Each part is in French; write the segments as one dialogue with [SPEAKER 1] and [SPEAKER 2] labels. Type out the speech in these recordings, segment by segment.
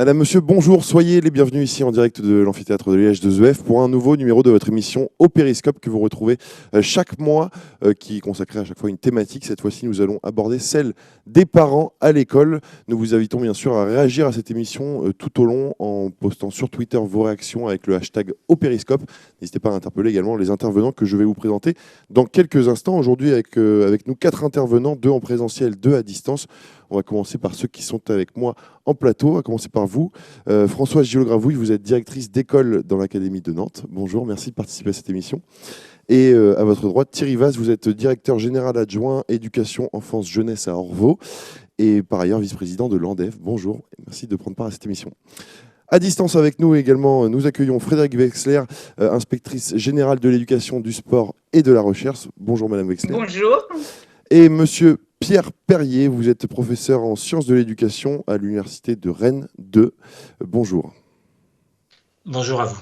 [SPEAKER 1] Madame, monsieur, bonjour, soyez les bienvenus ici en direct de l'amphithéâtre de Liège de ZEF pour un nouveau numéro de votre émission Au Périscope que vous retrouvez chaque mois, qui est consacré à chaque fois une thématique. Cette fois-ci, nous allons aborder celle des parents à l'école. Nous vous invitons bien sûr à réagir à cette émission tout au long en postant sur Twitter vos réactions avec le hashtag Au Périscope. N'hésitez pas à interpeller également les intervenants que je vais vous présenter dans quelques instants. Aujourd'hui, avec nous 4 intervenants, 2 en présentiel, 2 à distance. On va commencer par ceux qui sont avec moi en plateau, à commencer par vous. Françoise Gillot-Gravouille, vous êtes directrice d'école dans l'Académie de Nantes. Bonjour, merci de participer à cette émission. Et à votre droite, Thierry Vaz, vous êtes directeur général adjoint éducation, enfance, jeunesse à Orvaux et par ailleurs vice-président de l'ANDEF. Bonjour, et merci de prendre part à cette émission. À distance avec nous également, nous accueillons Frédérique Wexler, inspectrice générale de l'éducation, du sport et de la recherche. Bonjour Madame Wexler.
[SPEAKER 2] Bonjour.
[SPEAKER 1] Et Monsieur Pierre Perrier, vous êtes professeur en sciences de l'éducation à l'université de Rennes 2. Bonjour.
[SPEAKER 3] Bonjour à vous.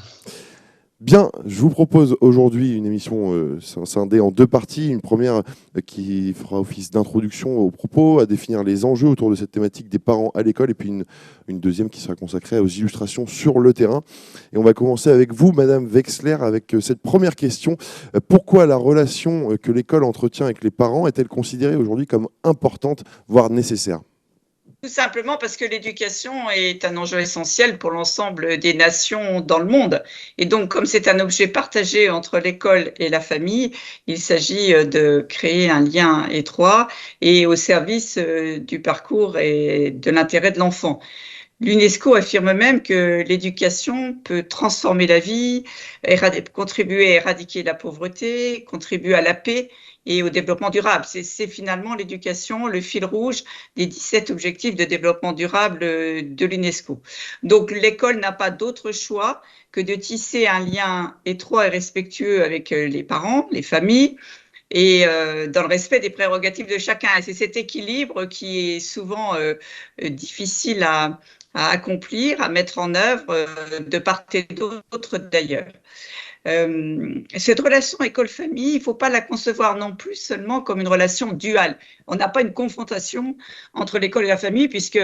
[SPEAKER 1] Bien, je vous propose aujourd'hui une émission scindée en 2 parties. Une première qui fera office d'introduction aux propos, à définir les enjeux autour de cette thématique des parents à l'école, et puis une deuxième qui sera consacrée aux illustrations sur le terrain. Et on va commencer avec vous, Madame Wexler, avec cette première question. Pourquoi la relation que l'école entretient avec les parents est-elle considérée aujourd'hui comme importante, voire nécessaire ?
[SPEAKER 2] Tout simplement parce que l'éducation est un enjeu essentiel pour l'ensemble des nations dans le monde. Et donc, comme c'est un objet partagé entre l'école et la famille, il s'agit de créer un lien étroit et au service du parcours et de l'intérêt de l'enfant. L'UNESCO affirme même que l'éducation peut transformer la vie, contribuer à éradiquer la pauvreté, contribuer à la paix et au développement durable. C'est finalement l'éducation, le fil rouge des 17 objectifs de développement durable de l'UNESCO. Donc l'école n'a pas d'autre choix que de tisser un lien étroit et respectueux avec les parents, les familles, et dans le respect des prérogatives de chacun. Et c'est cet équilibre qui est souvent difficile à accomplir, à mettre en œuvre de part et d'autre d'ailleurs. Cette relation école-famille, il ne faut pas la concevoir non plus seulement comme une relation duale. On n'a pas une confrontation entre l'école et la famille, puisque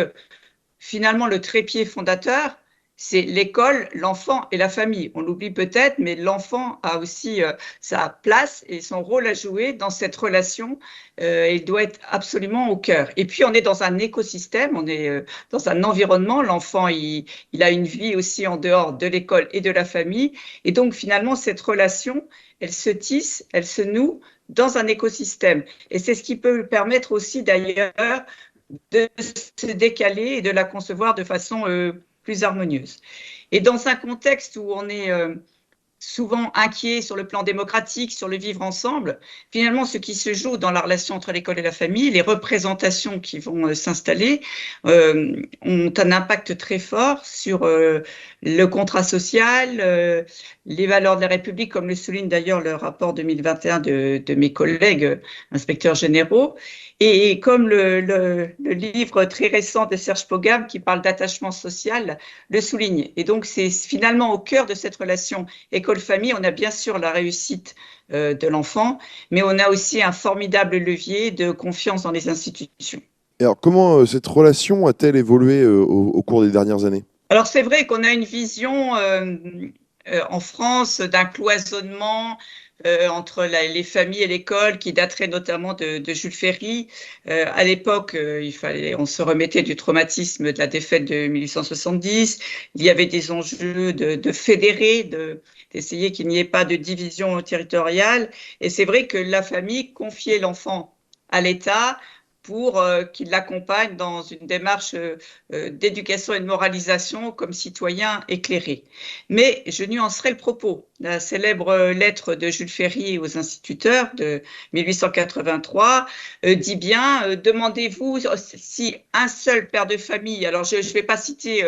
[SPEAKER 2] finalement le trépied fondateur, c'est l'école, l'enfant et la famille. On l'oublie peut-être, mais l'enfant a aussi sa place et son rôle à jouer dans cette relation. Il doit être absolument au cœur. Et puis, on est dans un écosystème, on est dans un environnement. L'enfant, il a une vie aussi en dehors de l'école et de la famille. Et donc, finalement, cette relation, elle se tisse, elle se noue dans un écosystème. Et c'est ce qui peut lui permettre aussi, d'ailleurs, de se décaler et de la concevoir de façon plus harmonieuse. Et dans un contexte où on est souvent inquiet sur le plan démocratique, sur le vivre ensemble, finalement, ce qui se joue dans la relation entre l'école et la famille, les représentations qui vont s'installer, ont un impact très fort sur le contrat social, les valeurs de la République, comme le souligne d'ailleurs le rapport 2021 de mes collègues inspecteurs généraux. Et comme le livre très récent de Serge Pogam, qui parle d'attachement social, le souligne. Et donc, c'est finalement au cœur de cette relation école-famille, on a bien sûr la réussite de l'enfant, mais on a aussi un formidable levier de confiance dans les institutions.
[SPEAKER 1] Et alors, comment cette relation a-t-elle évolué au cours des dernières années ?
[SPEAKER 2] Alors, c'est vrai qu'on a une vision en France d'un cloisonnement entre les familles et l'école, qui daterait notamment de Jules Ferry. À l'époque, on se remettait du traumatisme de la défaite de 1870. Il y avait des enjeux de fédérer, d'essayer qu'il n'y ait pas de division territoriale. Et c'est vrai que la famille confiait l'enfant à l'État pour qu'il l'accompagne dans une démarche d'éducation et de moralisation comme citoyen éclairé. Mais je nuancerai le propos. La célèbre lettre de Jules Ferry aux instituteurs de 1883 dit bien demandez-vous si un seul père de famille, alors je ne vais pas citer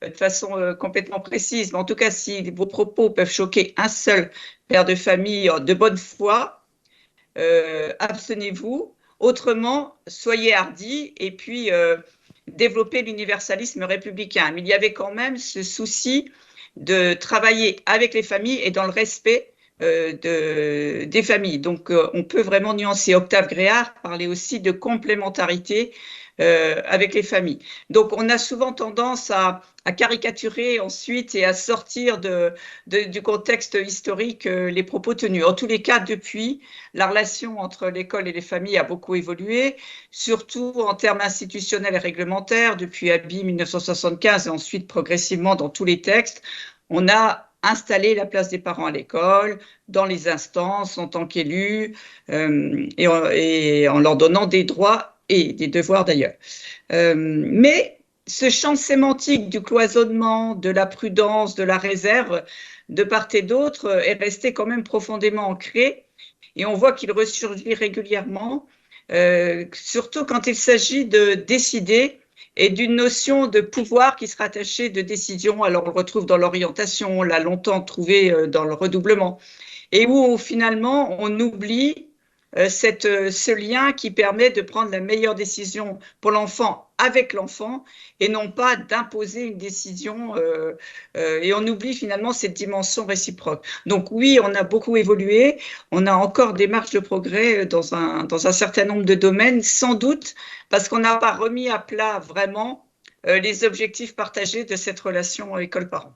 [SPEAKER 2] de façon complètement précise, mais en tout cas si vos propos peuvent choquer un seul père de famille de bonne foi, abstenez-vous. Autrement, soyez hardis et puis développez l'universalisme républicain. Mais il y avait quand même ce souci de travailler avec les familles et dans le respect, des familles. Donc, on peut vraiment nuancer. Octave Gréard parlait aussi de complémentarité avec les familles. Donc, on a souvent tendance à caricaturer ensuite et à sortir du contexte historique les propos tenus. En tous les cas, depuis, la relation entre l'école et les familles a beaucoup évolué, surtout en termes institutionnels et réglementaires, depuis Abi 1975 et ensuite progressivement dans tous les textes. On a installé la place des parents à l'école, dans les instances, en tant qu'élus, et en leur donnant des droits et des devoirs d'ailleurs. Mais ce champ sémantique du cloisonnement, de la prudence, de la réserve, de part et d'autre, est resté quand même profondément ancré. Et on voit qu'il ressurgit régulièrement, surtout quand il s'agit de décider et d'une notion de pouvoir qui sera attachée de décision. Alors on le retrouve dans l'orientation, on l'a longtemps trouvé dans le redoublement, et où finalement on oublie ce lien qui permet de prendre la meilleure décision pour l'enfant avec l'enfant et non pas d'imposer une décision et on oublie finalement cette dimension réciproque. Donc oui, on a beaucoup évolué, on a encore des marges de progrès dans un certain nombre de domaines, sans doute parce qu'on n'a pas remis à plat vraiment les objectifs partagés de cette relation école-parent.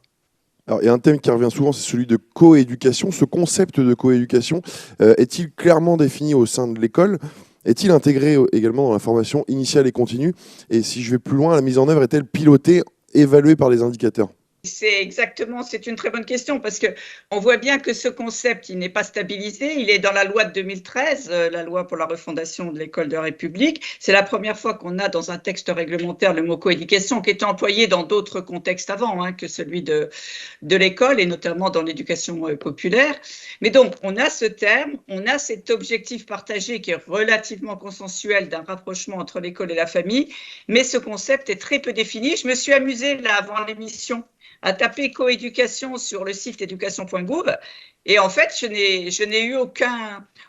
[SPEAKER 1] Alors, il y a un thème qui revient souvent, c'est celui de coéducation. Ce concept de coéducation est-il clairement défini au sein de l'école? Est-il intégré également dans la formation initiale et continue? Et si je vais plus loin, la mise en œuvre est-elle pilotée, évaluée par les indicateurs?
[SPEAKER 2] C'est une très bonne question parce que on voit bien que ce concept, il n'est pas stabilisé. Il est dans la loi de 2013, la loi pour la refondation de l'école de la République. C'est la première fois qu'on a dans un texte réglementaire le mot coéducation qui est employé dans d'autres contextes avant que celui de l'école et notamment dans l'éducation populaire. Mais donc, on a ce terme, on a cet objectif partagé qui est relativement consensuel d'un rapprochement entre l'école et la famille, mais ce concept est très peu défini. Je me suis amusée là avant l'émission à taper coéducation sur le site éducation.gouv et en fait, je n'ai eu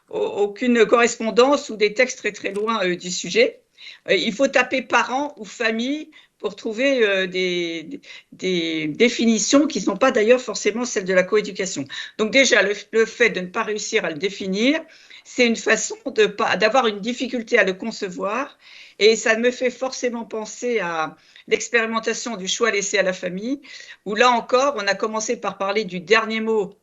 [SPEAKER 2] aucune correspondance ou des textes très très loin du sujet. Il faut taper parents ou famille pour trouver des définitions qui ne sont pas d'ailleurs forcément celles de la coéducation. Donc déjà, le fait de ne pas réussir à le définir, c'est une façon d'avoir une difficulté à le concevoir et ça me fait forcément penser à l'expérimentation du choix laissé à la famille, où là encore, on a commencé par parler du dernier mot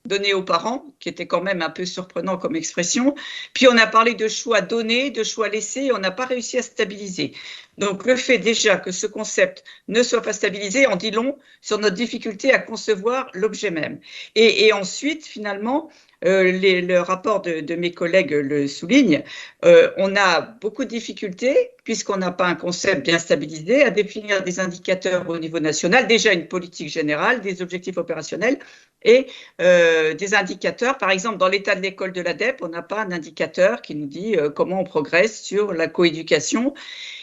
[SPEAKER 2] donné aux parents, qui était quand même un peu surprenant comme expression. Puis on a parlé de choix donnés, de choix laissés, et on n'a pas réussi à stabiliser. Donc le fait déjà que ce concept ne soit pas stabilisé en dit long sur notre difficulté à concevoir l'objet même. Et ensuite, finalement, le rapport de mes collègues le souligne, on a beaucoup de difficultés, puisqu'on n'a pas un concept bien stabilisé, à définir des indicateurs au niveau national, déjà une politique générale, des objectifs opérationnels et des indicateurs. Par exemple, dans l'état de l'école de l'ADEP, on n'a pas un indicateur qui nous dit comment on progresse sur la coéducation.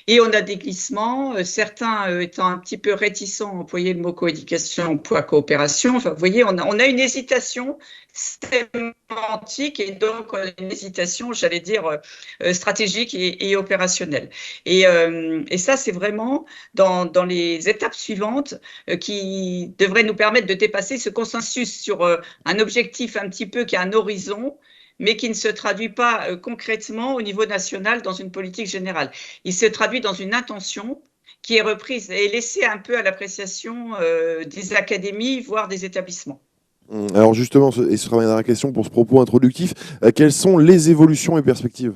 [SPEAKER 2] Et on a des glissements, certains étant un petit peu réticents à employer le mot coéducation pour la coopération. Enfin, vous voyez, on a une hésitation sémantique et donc une hésitation, j'allais dire, stratégique et opérationnelle. Et ça, c'est vraiment dans les étapes suivantes qui devraient nous permettre de dépasser ce consensus sur un objectif un petit peu qui a un horizon, mais qui ne se traduit pas concrètement au niveau national dans une politique générale. Il se traduit dans une intention qui est reprise et laissée un peu à l'appréciation des académies, voire des établissements.
[SPEAKER 1] Alors justement, et ce sera ma dernière question pour ce propos introductif, quelles sont les évolutions et perspectives?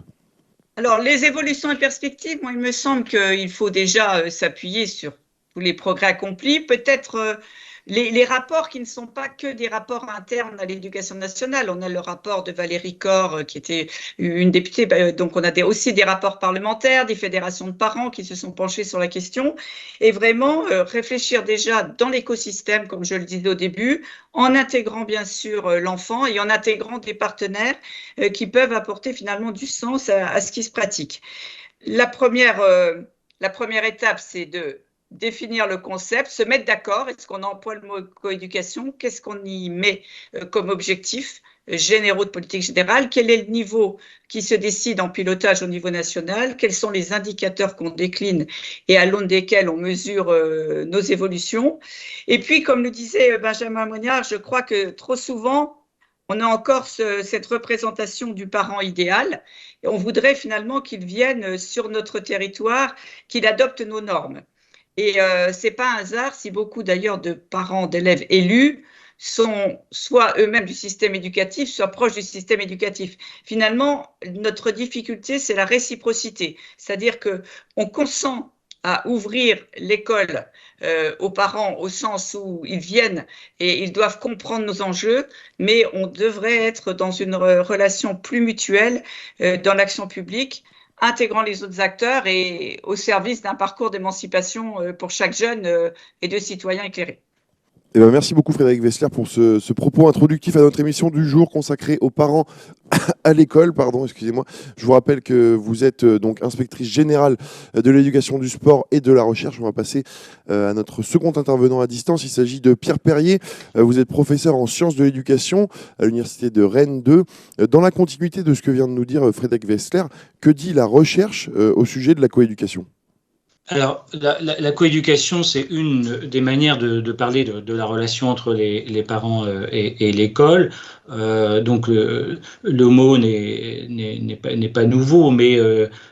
[SPEAKER 2] Alors, les évolutions et perspectives, moi, il me semble qu'il faut déjà s'appuyer sur tous les progrès accomplis, peut-être les rapports qui ne sont pas que des rapports internes à l'éducation nationale. On a le rapport de Valérie Corre, qui était une députée, donc on a aussi des rapports parlementaires, des fédérations de parents qui se sont penchés sur la question, et vraiment réfléchir déjà dans l'écosystème, comme je le disais au début, en intégrant bien sûr l'enfant et en intégrant des partenaires qui peuvent apporter finalement du sens à ce qui se pratique. La première étape, c'est de définir le concept, se mettre d'accord. Est-ce qu'on emploie le mot coéducation? Qu'est-ce qu'on y met comme objectif généraux de politique générale? Quel est le niveau qui se décide en pilotage au niveau national? Quels sont les indicateurs qu'on décline et à l'aune desquels on mesure nos évolutions? Et puis, comme le disait Benjamin Monniard, je crois que trop souvent, on a encore cette représentation du parent idéal et on voudrait finalement qu'il vienne sur notre territoire, qu'il adopte nos normes. Et ce n'est pas un hasard si beaucoup d'ailleurs de parents d'élèves élus sont soit eux-mêmes du système éducatif, soit proches du système éducatif. Finalement, notre difficulté, c'est la réciprocité, c'est-à-dire qu'on consent à ouvrir l'école aux parents au sens où ils viennent et ils doivent comprendre nos enjeux, mais on devrait être dans une relation plus mutuelle dans l'action publique, intégrant les autres acteurs et au service d'un parcours d'émancipation pour chaque jeune et de citoyen éclairé.
[SPEAKER 1] Eh ben, merci beaucoup Frédéric Wessler pour ce propos introductif à notre émission du jour consacrée aux parents à l'école. Pardon, excusez-moi. Je vous rappelle que vous êtes donc inspectrice générale de l'éducation du sport et de la recherche. On va passer à notre second intervenant à distance. Il s'agit de Pierre Perrier. Vous êtes professeur en sciences de l'éducation à l'université de Rennes 2. Dans la continuité de ce que vient de nous dire Frédéric Wessler, que dit la recherche au sujet de la coéducation ?
[SPEAKER 3] Alors, la coéducation, c'est une des manières de parler de la relation entre les parents et l'école. Donc, le mot n'est pas nouveau, mais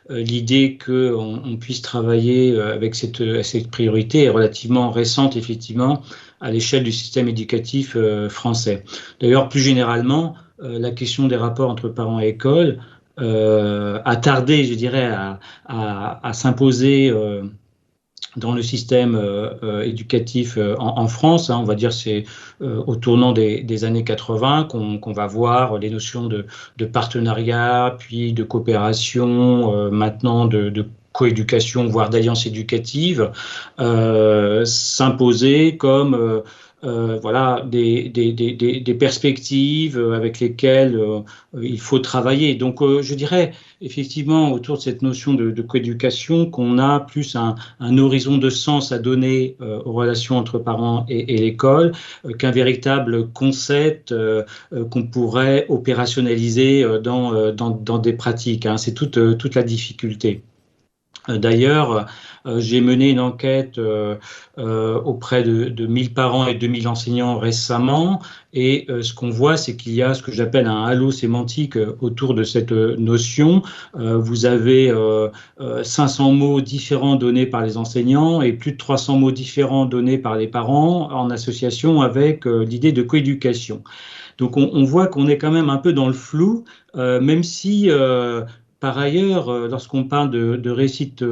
[SPEAKER 3] l'idée qu'on puisse travailler avec cette priorité est relativement récente, effectivement, à l'échelle du système éducatif français. D'ailleurs, plus généralement, la question des rapports entre parents et école a tardé, je dirais, à s'imposer dans le système éducatif en France. On va dire c'est au tournant des années 80 qu'on va voir les notions de partenariat, puis de coopération, maintenant de coéducation, voire d'alliance éducative, s'imposer comme voilà, des perspectives avec lesquelles il faut travailler. Donc, je dirais effectivement autour de cette notion de coéducation qu'on a plus un horizon de sens à donner aux relations entre parents et l'école qu'un véritable concept qu'on pourrait opérationnaliser dans des pratiques. C'est toute la difficulté. D'ailleurs, j'ai mené une enquête auprès de 1000 parents et 2000 enseignants récemment, et ce qu'on voit, c'est qu'il y a ce que j'appelle un halo sémantique autour de cette notion. Vous avez 500 mots différents donnés par les enseignants et plus de 300 mots différents donnés par les parents en association avec l'idée de coéducation. Donc on voit qu'on est quand même un peu dans le flou, même si par ailleurs, lorsqu'on parle de réussite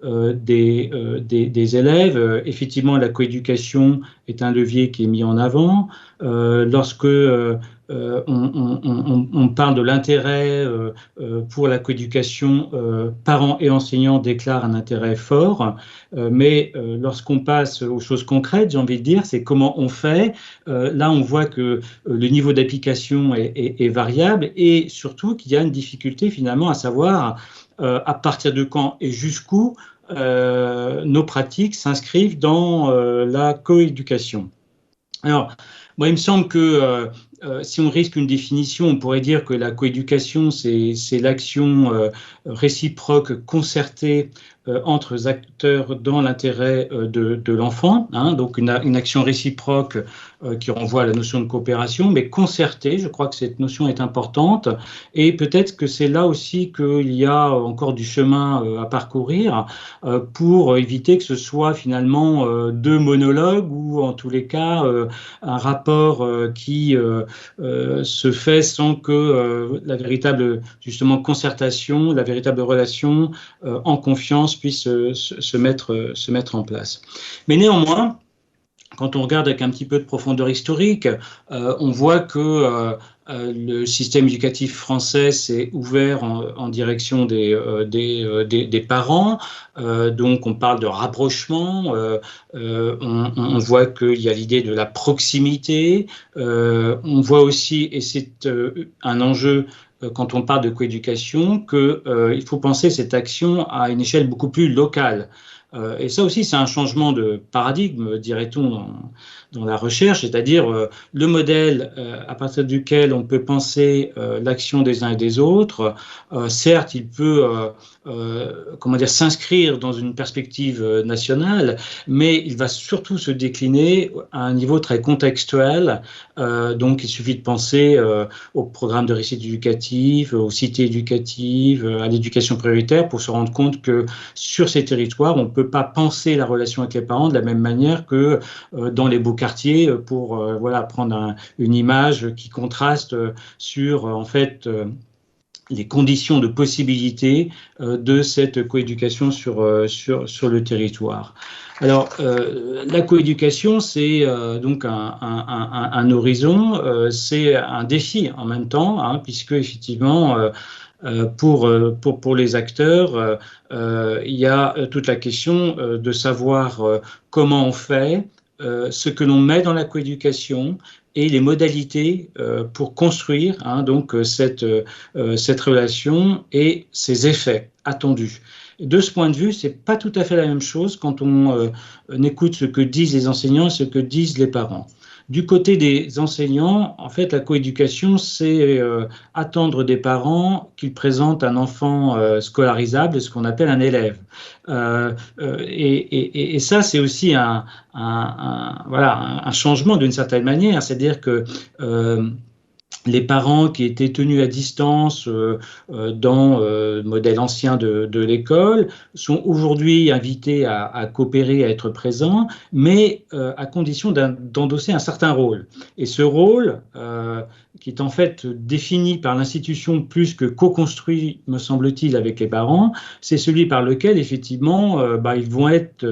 [SPEAKER 3] des élèves, effectivement, la coéducation est un levier qui est mis en avant. Lorsque on parle de l'intérêt pour la coéducation, parents et enseignants déclarent un intérêt fort, mais lorsqu'on passe aux choses concrètes, j'ai envie de dire, c'est comment on fait. Là, on voit que le niveau d'application est variable et surtout qu'il y a une difficulté finalement à savoir à partir de quand et jusqu'où nos pratiques s'inscrivent dans la coéducation. Alors, moi, il me semble que si on risque une définition, on pourrait dire que la coéducation, c'est l'action réciproque concertée entre acteurs dans l'intérêt de l'enfant, donc une action réciproque qui renvoie à la notion de coopération, mais concertée. Je crois que cette notion est importante et peut-être que c'est là aussi qu'il y a encore du chemin à parcourir pour éviter que ce soit finalement deux monologues ou en tous les cas un rapport qui se fait sans que la véritable justement concertation, la véritable relation en confiance puisse se mettre en place. Mais néanmoins, quand on regarde avec un petit peu de profondeur historique, on voit que le système éducatif français s'est ouvert en direction des parents. Donc, on parle de rapprochement. On voit qu'il y a l'idée de la proximité. On voit aussi, et c'est un enjeu quand on parle de coéducation, qu'il faut penser cette action à une échelle beaucoup plus locale. Et ça aussi, c'est un changement de paradigme, dirait-on, dans la recherche, c'est-à-dire le modèle à partir duquel on peut penser l'action des uns et des autres. Certes, il peut s'inscrire dans une perspective nationale, mais il va surtout se décliner à un niveau très contextuel. Donc, il suffit de penser au programme de réussite éducative, aux cités éducatives, à l'éducation prioritaire, pour se rendre compte que sur ces territoires, on ne peut pas penser la relation avec les parents de la même manière que dans les beaux quartiers, pour prendre une image qui contraste sur les conditions de possibilité de cette coéducation sur le territoire. Alors, la coéducation, c'est donc un horizon, c'est un défi en même temps, puisque effectivement, pour les acteurs, il y a toute la question de savoir comment on fait, ce que l'on met dans la coéducation et les modalités pour construire cette relation et ses effets attendus. De ce point de vue, c'est pas tout à fait la même chose quand on écoute ce que disent les enseignants et ce que disent les parents. Du côté des enseignants, en fait, la coéducation, c'est attendre des parents qu'ils présentent un enfant scolarisable, ce qu'on appelle un élève. Et ça, c'est aussi un changement d'une certaine manière, c'est-à-dire que les parents qui étaient tenus à distance dans le modèle ancien de l'école sont aujourd'hui invités à coopérer, à être présents, mais à condition d'endosser un certain rôle. Et ce rôle, qui est en fait défini par l'institution plus que co-construit, me semble-t-il, avec les parents, c'est celui par lequel, effectivement, ils vont être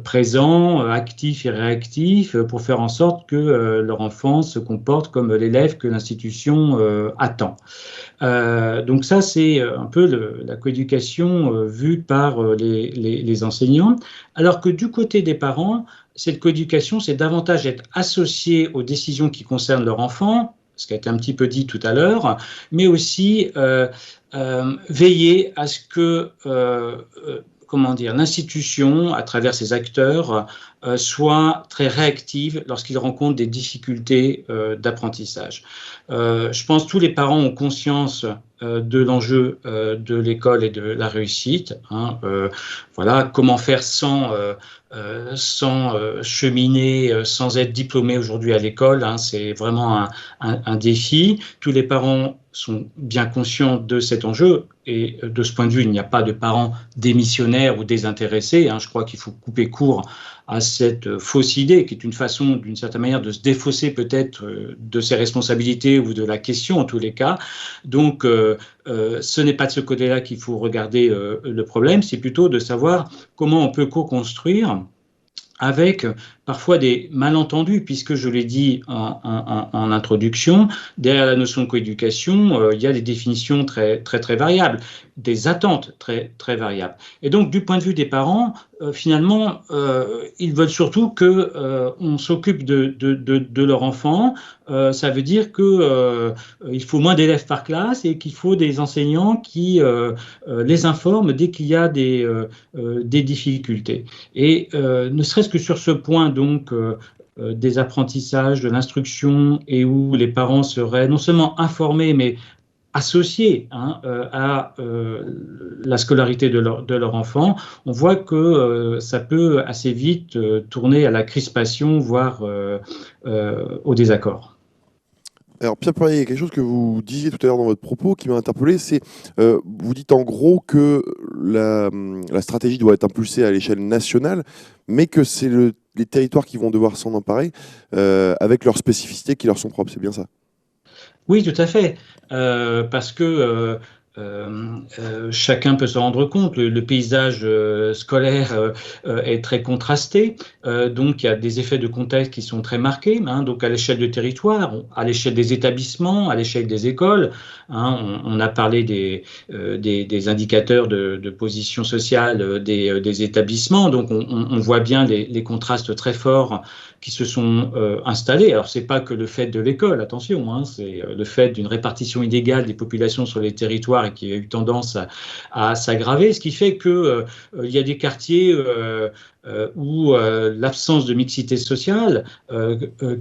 [SPEAKER 3] présents, actifs et réactifs pour faire en sorte que leur enfant se comporte comme l'élève que l'institution attend. Donc ça, c'est un peu la coéducation vue par les enseignants, alors que du côté des parents, cette coéducation, c'est davantage être associé aux décisions qui concernent leur enfant, ce qui a été un petit peu dit tout à l'heure, mais aussi veiller à ce que l'institution, à travers ses acteurs, soit très réactive lorsqu'ils rencontrent des difficultés d'apprentissage. Je pense que tous les parents ont conscience de l'enjeu de l'école et de la réussite. Comment faire sans cheminer, sans être diplômé aujourd'hui à l'école, c'est vraiment un défi. Tous les parents sont bien conscients de cet enjeu et de ce point de vue, il n'y a pas de parents démissionnaires ou désintéressés. Je crois qu'il faut couper court à cette fausse idée qui est une façon, d'une certaine manière, de se défausser peut-être de ses responsabilités ou de la question en tous les cas. Donc, ce n'est pas de ce côté-là qu'il faut regarder le problème, c'est plutôt de savoir comment on peut co-construire avec parfois des malentendus, puisque je l'ai dit en introduction, derrière la notion de coéducation, il y a des définitions très, très, très variables, des attentes très, très variables. Et donc, du point de vue des parents, finalement, ils veulent surtout qu'on s'occupe de leur enfant. Ça veut dire qu'il faut moins d'élèves par classe et qu'il faut des enseignants qui les informent dès qu'il y a des difficultés. Et ne serait-ce que sur ce point, donc, des apprentissages, de l'instruction, et où les parents seraient non seulement informés, mais associés à la scolarité de leur enfant, on voit que ça peut assez vite tourner à la crispation, voire au désaccord.
[SPEAKER 1] Alors Pierre Poirier, il y a quelque chose que vous disiez tout à l'heure dans votre propos qui m'a interpellé, c'est vous dites en gros que la stratégie doit être impulsée à l'échelle nationale, mais que c'est les territoires qui vont devoir s'en emparer avec leurs spécificités qui leur sont propres, c'est bien ça?
[SPEAKER 3] Oui, tout à fait, parce que chacun peut se rendre compte, le paysage scolaire est très contrasté, donc il y a des effets de contexte qui sont très marqués, donc à l'échelle de territoire, à l'échelle des établissements, à l'échelle des écoles, on a parlé des indicateurs de position sociale des établissements, donc on voit bien les contrastes très forts qui se sont installés. Alors c'est pas que le fait de l'école, attention, c'est le fait d'une répartition inégale des populations sur les territoires et qui a eu tendance à s'aggraver, ce qui fait que il y a des quartiers où l'absence de mixité sociale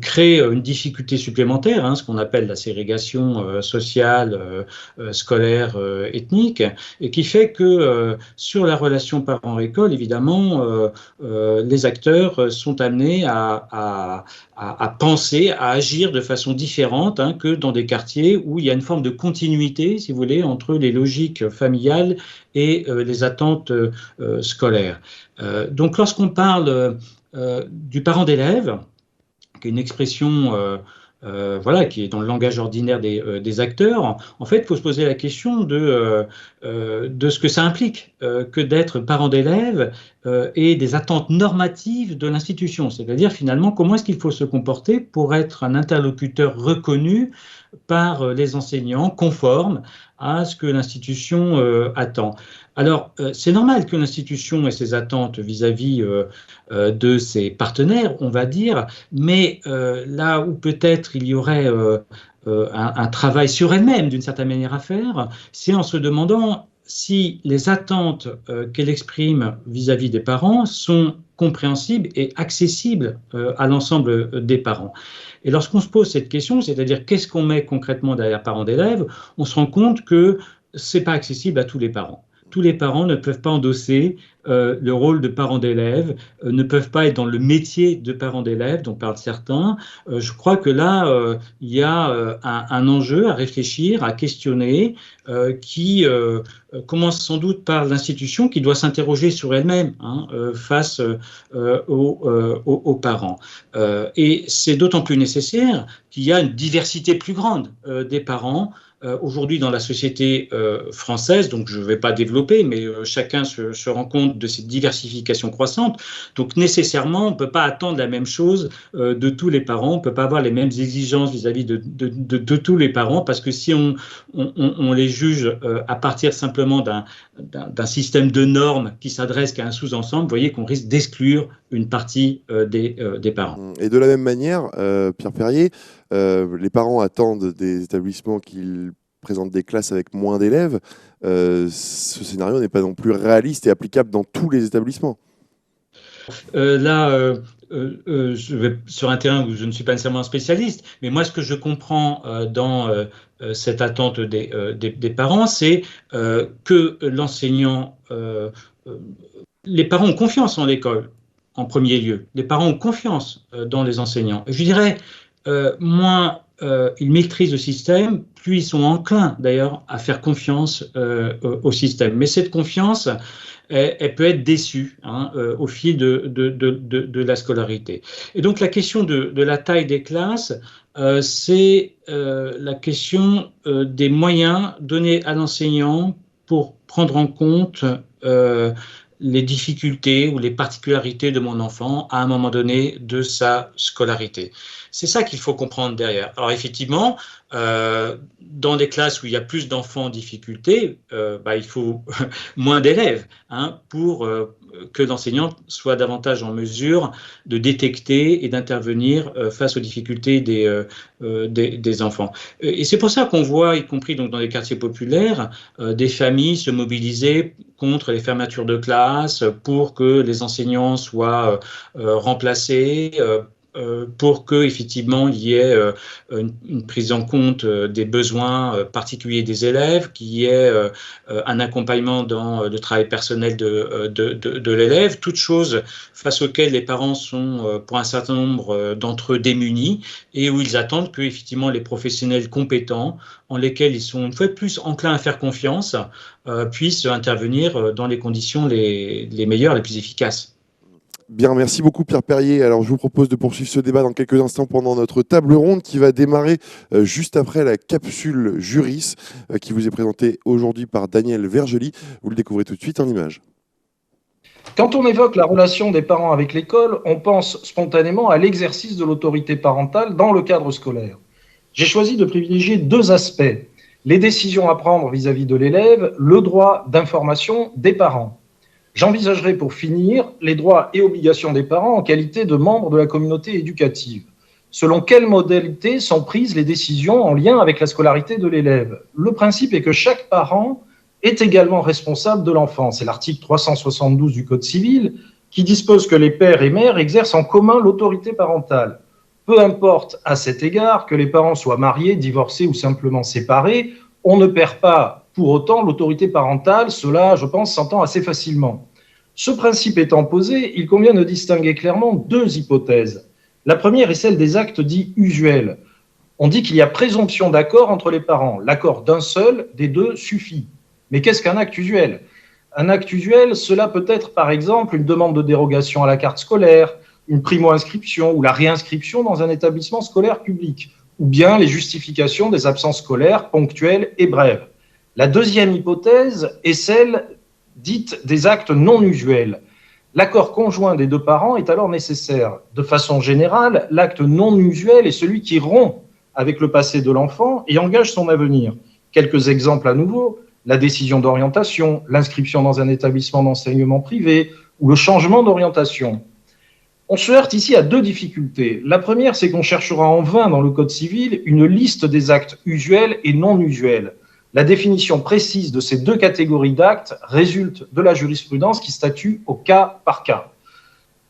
[SPEAKER 3] crée une difficulté supplémentaire, hein, ce qu'on appelle la ségrégation sociale, scolaire, ethnique, et qui fait que sur la relation parent-école, évidemment, les acteurs sont amenés à penser, à agir de façon différente, hein, que dans des quartiers où il y a une forme de continuité, si vous voulez, entre les logiques familiales et les attentes scolaires. Donc lorsqu'on parle du parent d'élève, qui est une expression voilà, qui est dans le langage ordinaire des acteurs, en fait, il faut se poser la question de ce que ça implique que d'être parent d'élève et des attentes normatives de l'institution. C'est-à-dire, finalement, comment est-ce qu'il faut se comporter pour être un interlocuteur reconnu par les enseignants, conforme à ce que l'institution attend. Alors, c'est normal que l'institution ait ses attentes vis-à-vis de ses partenaires, on va dire, mais là où peut-être il y aurait un travail sur elle-même, d'une certaine manière, à faire, c'est en se demandant si les attentes qu'elle exprime vis-à-vis des parents sont compréhensibles et accessibles à l'ensemble des parents. Et lorsqu'on se pose cette question, c'est-à-dire qu'est-ce qu'on met concrètement derrière parents d'élèves, on se rend compte que ce n'est pas accessible à tous les parents. Tous les parents ne peuvent pas endosser le rôle de parents d'élèves, ne peuvent pas être dans le métier de parents d'élèves dont parlent certains. Je crois que là, il y a un enjeu à réfléchir, à questionner, qui commence sans doute par l'institution qui doit s'interroger sur elle-même, hein, face aux parents. Et c'est d'autant plus nécessaire qu'il y a une diversité plus grande des parents. Aujourd'hui, dans la société française, donc je ne vais pas développer, mais chacun se rend compte de cette diversification croissante. Donc nécessairement, on ne peut pas attendre la même chose de tous les parents, on ne peut pas avoir les mêmes exigences vis-à-vis de tous les parents, parce que si on les juge à partir simplement d'un système de normes qui s'adresse qu'à un sous-ensemble, vous voyez qu'on risque d'exclure une partie des parents.
[SPEAKER 1] Et de la même manière, Pierre Perrier, les parents attendent des établissements qu'ils présentent des classes avec moins d'élèves. Ce scénario n'est pas non plus réaliste et applicable dans tous les établissements.
[SPEAKER 3] Là, je vais sur un terrain où je ne suis pas nécessairement un spécialiste, mais moi, ce que je comprends dans cette attente des parents, c'est que l'enseignant, les parents ont confiance en l'école, en premier lieu. Les parents ont confiance dans les enseignants. Je dirais, moins ils maîtrisent le système, plus ils sont enclins d'ailleurs à faire confiance au système. Mais cette confiance, elle peut être déçue, hein, au fil de la scolarité. Et donc la question de la taille des classes, c'est la question des moyens donnés à l'enseignant pour prendre en compte les difficultés ou les particularités de mon enfant à un moment donné de sa scolarité. C'est ça qu'il faut comprendre derrière. Alors effectivement, dans des classes où il y a plus d'enfants en difficulté, il faut moins d'élèves, hein, pour que l'enseignant soit davantage en mesure de détecter et d'intervenir face aux difficultés des enfants. Et c'est pour ça qu'on voit, y compris donc dans les quartiers populaires, des familles se mobiliser contre les fermetures de classes pour que les enseignants soient remplacés, pour que effectivement il y ait une prise en compte des besoins particuliers des élèves, qu'il y ait un accompagnement dans le travail personnel de l'élève, toutes choses face auxquelles les parents sont pour un certain nombre d'entre eux démunis et où ils attendent que effectivement les professionnels compétents, en lesquels ils sont une fois de plus enclins à faire confiance, puissent intervenir dans les conditions les meilleures, les plus efficaces.
[SPEAKER 1] Bien, merci beaucoup Pierre Perrier. Alors je vous propose de poursuivre ce débat dans quelques instants pendant notre table ronde qui va démarrer juste après la capsule Juris qui vous est présentée aujourd'hui par Daniel Vergely. Vous le découvrez tout de suite en images.
[SPEAKER 4] Quand on évoque la relation des parents avec l'école, on pense spontanément à l'exercice de l'autorité parentale dans le cadre scolaire. J'ai choisi de privilégier deux aspects: les décisions à prendre vis-à-vis de l'élève, le droit d'information des parents. J'envisagerai pour finir les droits et obligations des parents en qualité de membres de la communauté éducative. Selon quelles modalités sont prises les décisions en lien avec la scolarité de l'élève? Le principe est que chaque parent est également responsable de l'enfant. C'est l'article 372 du Code civil qui dispose que les pères et mères exercent en commun l'autorité parentale. Peu importe à cet égard que les parents soient mariés, divorcés ou simplement séparés, on ne perd pas pour autant l'autorité parentale. Cela, je pense, s'entend assez facilement. Ce principe étant posé, il convient de distinguer clairement deux hypothèses. La première est celle des actes dits usuels. On dit qu'il y a présomption d'accord entre les parents. L'accord d'un seul des deux suffit. Mais qu'est-ce qu'un acte usuel? Un acte usuel, cela peut être par exemple une demande de dérogation à la carte scolaire, une primo-inscription ou la réinscription dans un établissement scolaire public, ou bien les justifications des absences scolaires ponctuelles et brèves. La deuxième hypothèse est celle dite des actes non usuels. L'accord conjoint des deux parents est alors nécessaire. De façon générale, l'acte non usuel est celui qui rompt avec le passé de l'enfant et engage son avenir. Quelques exemples à nouveau: la décision d'orientation, l'inscription dans un établissement d'enseignement privé ou le changement d'orientation. On se heurte ici à deux difficultés. La première, c'est qu'on cherchera en vain dans le Code civil une liste des actes usuels et non usuels. La définition précise de ces deux catégories d'actes résulte de la jurisprudence qui statue au cas par cas.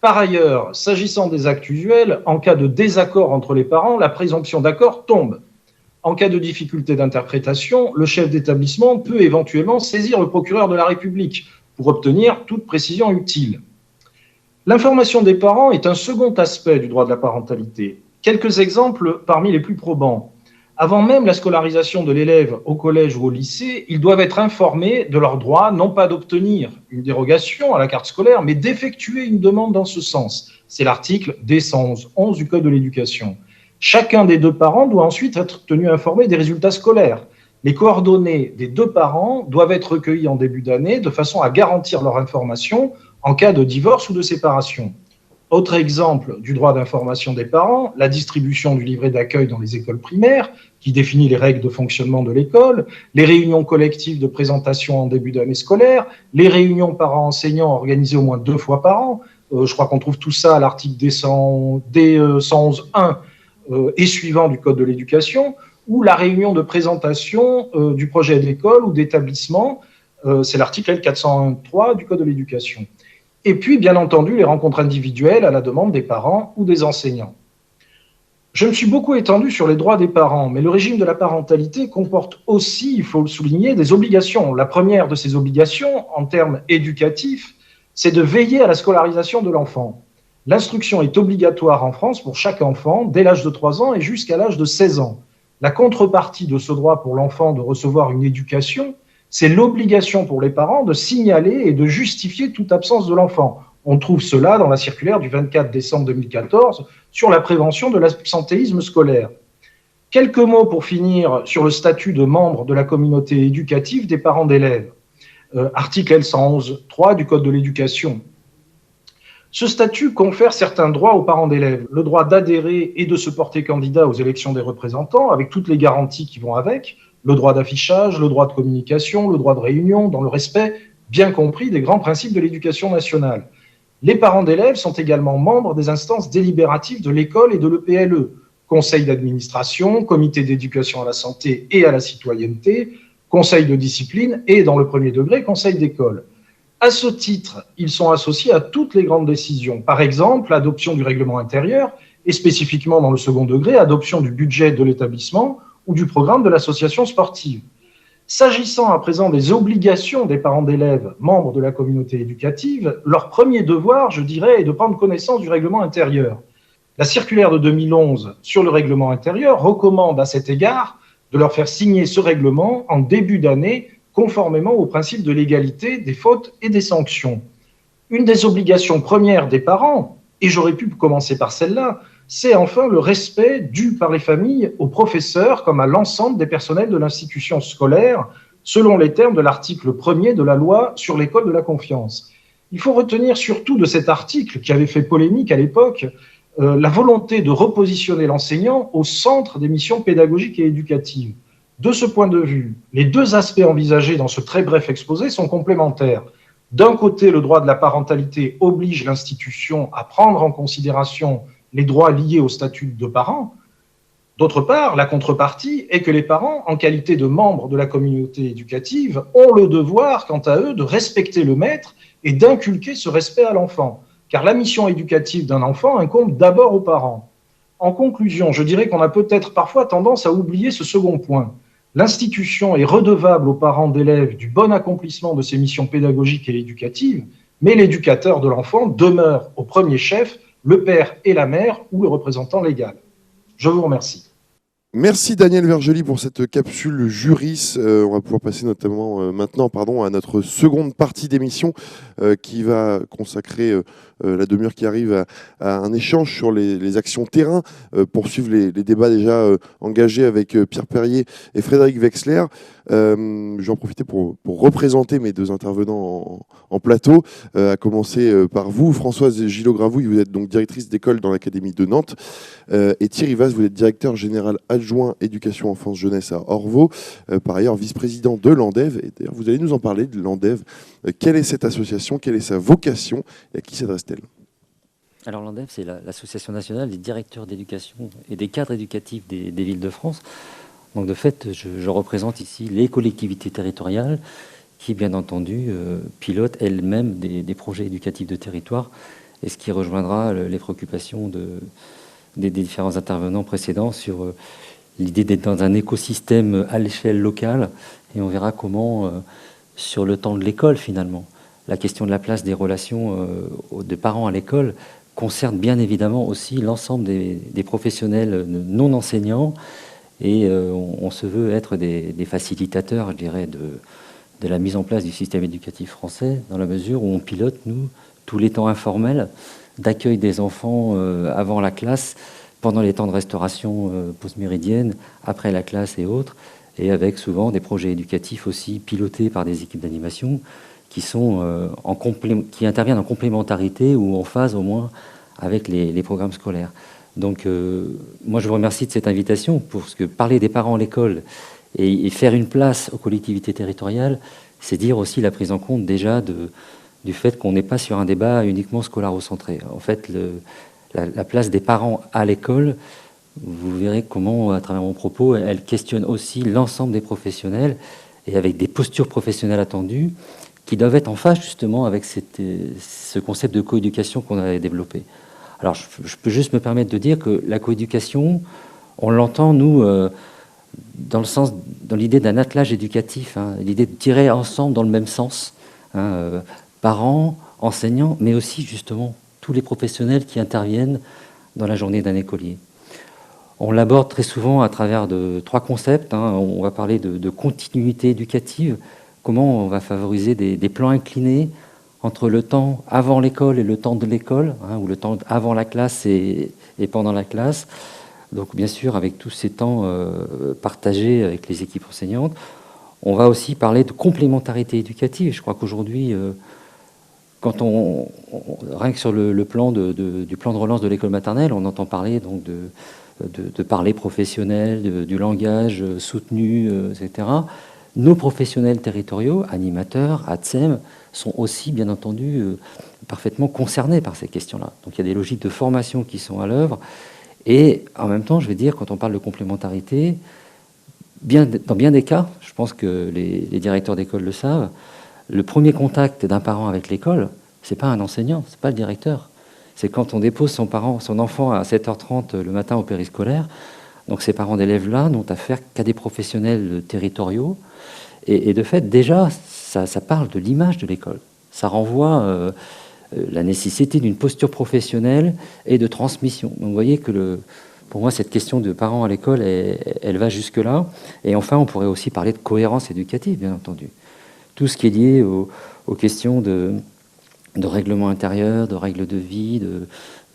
[SPEAKER 4] Par ailleurs, s'agissant des actes usuels, en cas de désaccord entre les parents, la présomption d'accord tombe. En cas de difficulté d'interprétation, le chef d'établissement peut éventuellement saisir le procureur de la République pour obtenir toute précision utile. L'information des parents est un second aspect du droit de la parentalité. Quelques exemples parmi les plus probants. Avant même la scolarisation de l'élève au collège ou au lycée, ils doivent être informés de leur droit, non pas d'obtenir une dérogation à la carte scolaire, mais d'effectuer une demande dans ce sens. C'est l'article D111 du Code de l'éducation. Chacun des deux parents doit ensuite être tenu informé des résultats scolaires. Les coordonnées des deux parents doivent être recueillies en début d'année de façon à garantir leur information en cas de divorce ou de séparation. Autre exemple du droit d'information des parents, la distribution du livret d'accueil dans les écoles primaires, qui définit les règles de fonctionnement de l'école, les réunions collectives de présentation en début d'année scolaire, les réunions parents-enseignants organisées au moins 2 fois par an. Je crois qu'on trouve tout ça à l'article D111.1 et suivant du Code de l'éducation, ou la réunion de présentation du projet d'école ou d'établissement, c'est l'article L401.3 du Code de l'éducation. Et puis, bien entendu, les rencontres individuelles à la demande des parents ou des enseignants. Je me suis beaucoup étendu sur les droits des parents, mais le régime de la parentalité comporte aussi, il faut le souligner, des obligations. La première de ces obligations, en termes éducatifs, c'est de veiller à la scolarisation de l'enfant. L'instruction est obligatoire en France pour chaque enfant, dès l'âge de 3 ans et jusqu'à l'âge de 16 ans. La contrepartie de ce droit pour l'enfant de recevoir une éducation, c'est l'obligation pour les parents de signaler et de justifier toute absence de l'enfant. On trouve cela dans la circulaire du 24 décembre 2014 sur la prévention de l'absentéisme scolaire. Quelques mots pour finir sur le statut de membre de la communauté éducative des parents d'élèves. Article L111.3 du Code de l'éducation. Ce statut confère certains droits aux parents d'élèves. Le droit d'adhérer et de se porter candidat aux élections des représentants, avec toutes les garanties qui vont avec, le droit d'affichage, le droit de communication, le droit de réunion, dans le respect, bien compris, des grands principes de l'éducation nationale. Les parents d'élèves sont également membres des instances délibératives de l'école et de l'EPLE, conseil d'administration, comité d'éducation à la santé et à la citoyenneté, conseil de discipline et, dans le premier degré, conseil d'école. À ce titre, ils sont associés à toutes les grandes décisions. Par exemple, l'adoption du règlement intérieur et spécifiquement dans le second degré, adoption du budget de l'établissement ou du programme de l'association sportive. S'agissant à présent des obligations des parents d'élèves membres de la communauté éducative, leur premier devoir, je dirais, est de prendre connaissance du règlement intérieur. La circulaire de 2011 sur le règlement intérieur recommande à cet égard de leur faire signer ce règlement en début d'année, conformément au principe de légalité des fautes et des sanctions. Une des obligations premières des parents, et j'aurais pu commencer par celle-là, c'est enfin le respect dû par les familles aux professeurs comme à l'ensemble des personnels de l'institution scolaire, selon les termes de l'article 1er de la loi sur l'école de la confiance. Il faut retenir surtout de cet article, qui avait fait polémique à l'époque, la volonté de repositionner l'enseignant au centre des missions pédagogiques et éducatives. De ce point de vue, les deux aspects envisagés dans ce très bref exposé sont complémentaires. D'un côté, le droit de la parentalité oblige l'institution à prendre en considération les droits liés au statut de parent. D'autre part, la contrepartie est que les parents, en qualité de membres de la communauté éducative, ont le devoir, quant à eux, de respecter le maître et d'inculquer ce respect à l'enfant. Car la mission éducative d'un enfant incombe d'abord aux parents. En conclusion, je dirais qu'on a peut-être parfois tendance à oublier ce second point. L'institution est redevable aux parents d'élèves du bon accomplissement de ses missions pédagogiques et éducatives, mais l'éducateur de l'enfant demeure au premier chef le père et la mère ou le représentant légal. Je vous remercie.
[SPEAKER 1] Merci Daniel Vergely pour cette capsule Juris. On va pouvoir passer maintenant à notre seconde partie d'émission qui va consacrer la demi-heure qui arrive à un échange sur les actions terrain, poursuivre les débats déjà engagés avec Pierre Perrier et Frédéric Wexler. Je vais en profiter pour représenter mes deux intervenants en plateau, à commencer par vous, Françoise Gillot-Gravouille, vous êtes donc directrice d'école dans l'Académie de Nantes, et Thierry Vaz, vous êtes directeur général adjoint éducation enfance jeunesse à Orvault, par ailleurs vice-président de l'ANDEV, et d'ailleurs vous allez nous en parler de l'ANDEV. Quelle est cette association, quelle est sa vocation et à qui s'adresse-t-elle ?
[SPEAKER 5] Alors l'ANDEV, c'est l'Association nationale des directeurs d'éducation et des cadres éducatifs des villes de France. Donc de fait, je représente ici les collectivités territoriales qui, bien entendu, pilotent elles-mêmes des projets éducatifs de territoire, et ce qui rejoindra les préoccupations des différents intervenants précédents sur l'idée d'être dans un écosystème à l'échelle locale, et on verra comment, sur le temps de l'école finalement, la question de la place des relations de parents à l'école concerne bien évidemment aussi l'ensemble des professionnels non enseignants, et on se veut être des facilitateurs, je dirais, de la mise en place du système éducatif français, dans la mesure où on pilote, nous, tous les temps informels d'accueil des enfants avant la classe, pendant les temps de restauration post-méridienne, après la classe et autres, et avec souvent des projets éducatifs aussi pilotés par des équipes d'animation qui interviennent en complémentarité ou en phase au moins avec les programmes scolaires. Donc moi je vous remercie de cette invitation, parce que parler des parents à l'école et faire une place aux collectivités territoriales, c'est dire aussi la prise en compte déjà du fait qu'on n'est pas sur un débat uniquement scolaire-centré. En fait, la place des parents à l'école, vous verrez comment, à travers mon propos, elle questionne aussi l'ensemble des professionnels, et avec des postures professionnelles attendues qui doivent être en phase justement avec ce concept de coéducation qu'on avait développé. Alors je peux juste me permettre de dire que la coéducation, on l'entend nous dans l'idée d'un attelage éducatif, l'idée de tirer ensemble dans le même sens, parents, enseignants, mais aussi justement tous les professionnels qui interviennent dans la journée d'un écolier. On l'aborde très souvent à travers de 3 concepts. On va parler de continuité éducative, comment on va favoriser des plans inclinés entre le temps avant l'école et le temps de l'école, ou le temps avant la classe et pendant la classe. Donc bien sûr, avec tous ces temps partagés avec les équipes enseignantes. On va aussi parler de complémentarité éducative. Je crois qu'aujourd'hui, quand rien que sur le plan du plan de relance de l'école maternelle, on entend parler donc de parler professionnel, du langage soutenu, etc. Nos professionnels territoriaux, animateurs, ATSEM, sont aussi, bien entendu, parfaitement concernés par ces questions-là. Donc il y a des logiques de formation qui sont à l'œuvre. Et en même temps, je vais dire, quand on parle de complémentarité, dans bien des cas, je pense que les directeurs d'école le savent, le premier contact d'un parent avec l'école, c'est pas un enseignant, c'est pas le directeur. C'est quand on dépose son enfant à 7h30 le matin au périscolaire. Donc ces parents d'élèves-là n'ont affaire qu'à des professionnels territoriaux. Et de fait, déjà, ça parle de l'image de l'école. Ça renvoie la nécessité d'une posture professionnelle et de transmission. Donc vous voyez que pour moi, cette question de parents à l'école, elle va jusque-là. Et enfin, on pourrait aussi parler de cohérence éducative, bien entendu. Tout ce qui est lié aux questions de règlement intérieur, de règles de vie,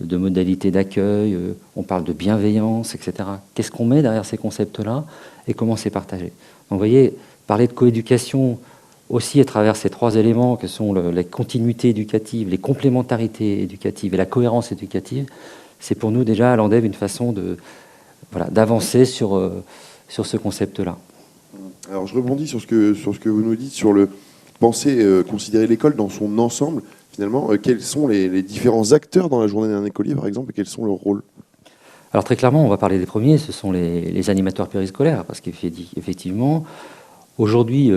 [SPEAKER 5] de modalités d'accueil, on parle de bienveillance, etc. Qu'est-ce qu'on met derrière ces concepts-là et comment c'est partagé? Donc vous voyez, parler de coéducation aussi à travers ces 3 éléments que sont les continuités éducatives, les complémentarités éducatives et la cohérence éducative, c'est pour nous déjà à l'ANDEV une façon d'avancer sur ce concept-là. Alors
[SPEAKER 1] je rebondis sur ce que vous nous dites sur considérer l'école dans son ensemble. finalement. Quels sont les différents acteurs dans la journée d'un écolier, par exemple, et quels sont leurs rôles?
[SPEAKER 5] Alors très clairement, on va parler des premiers, ce sont les animateurs périscolaires, parce qu'effectivement, aujourd'hui,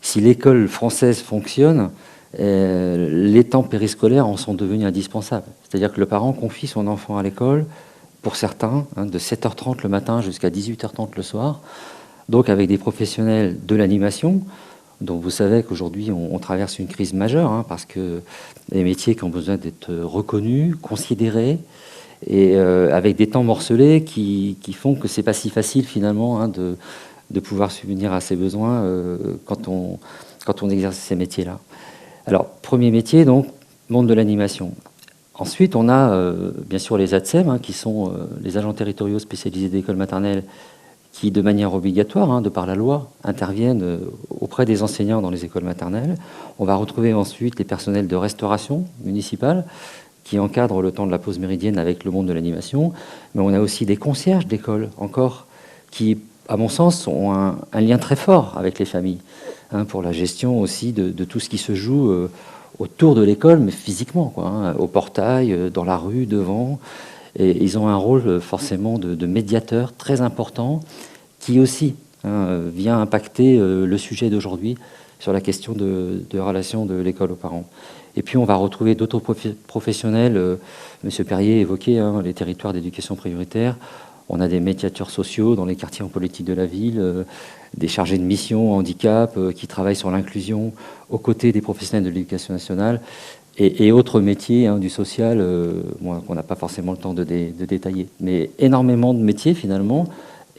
[SPEAKER 5] si l'école française fonctionne, les temps périscolaires en sont devenus indispensables. C'est-à-dire que le parent confie son enfant à l'école, pour certains, de 7h30 le matin jusqu'à 18h30 le soir, donc avec des professionnels de l'animation, dont vous savez qu'aujourd'hui on traverse une crise majeure, parce que les métiers qui ont besoin d'être reconnus, considérés, et avec des temps morcelés qui font que c'est pas si facile finalement de pouvoir subvenir à ses besoins quand on exerce ces métiers-là. Alors, premier métier, donc, monde de l'animation. Ensuite, on a bien sûr les ATSEM, qui sont les agents territoriaux spécialisés d'école maternelle, qui, de manière obligatoire, de par la loi, interviennent auprès des enseignants dans les écoles maternelles. On va retrouver ensuite les personnels de restauration municipale, qui encadrent le temps de la pause méridienne avec le monde de l'animation. Mais on a aussi des concierges d'école, encore, qui, à mon sens, ont un lien très fort avec les familles, pour la gestion aussi de tout ce qui se joue autour de l'école, mais physiquement, au portail, dans la rue, devant. Et ils ont un rôle forcément de médiateur très important, qui aussi vient impacter le sujet d'aujourd'hui sur la question de relation de l'école aux parents. Et puis on va retrouver d'autres professionnels. Monsieur Perrier évoquait les territoires d'éducation prioritaire. On a des médiateurs sociaux dans les quartiers en politique de la ville, des chargés de mission handicap qui travaillent sur l'inclusion aux côtés des professionnels de l'éducation nationale et autres métiers du social qu'on n'a pas forcément le temps de détailler. Mais énormément de métiers finalement,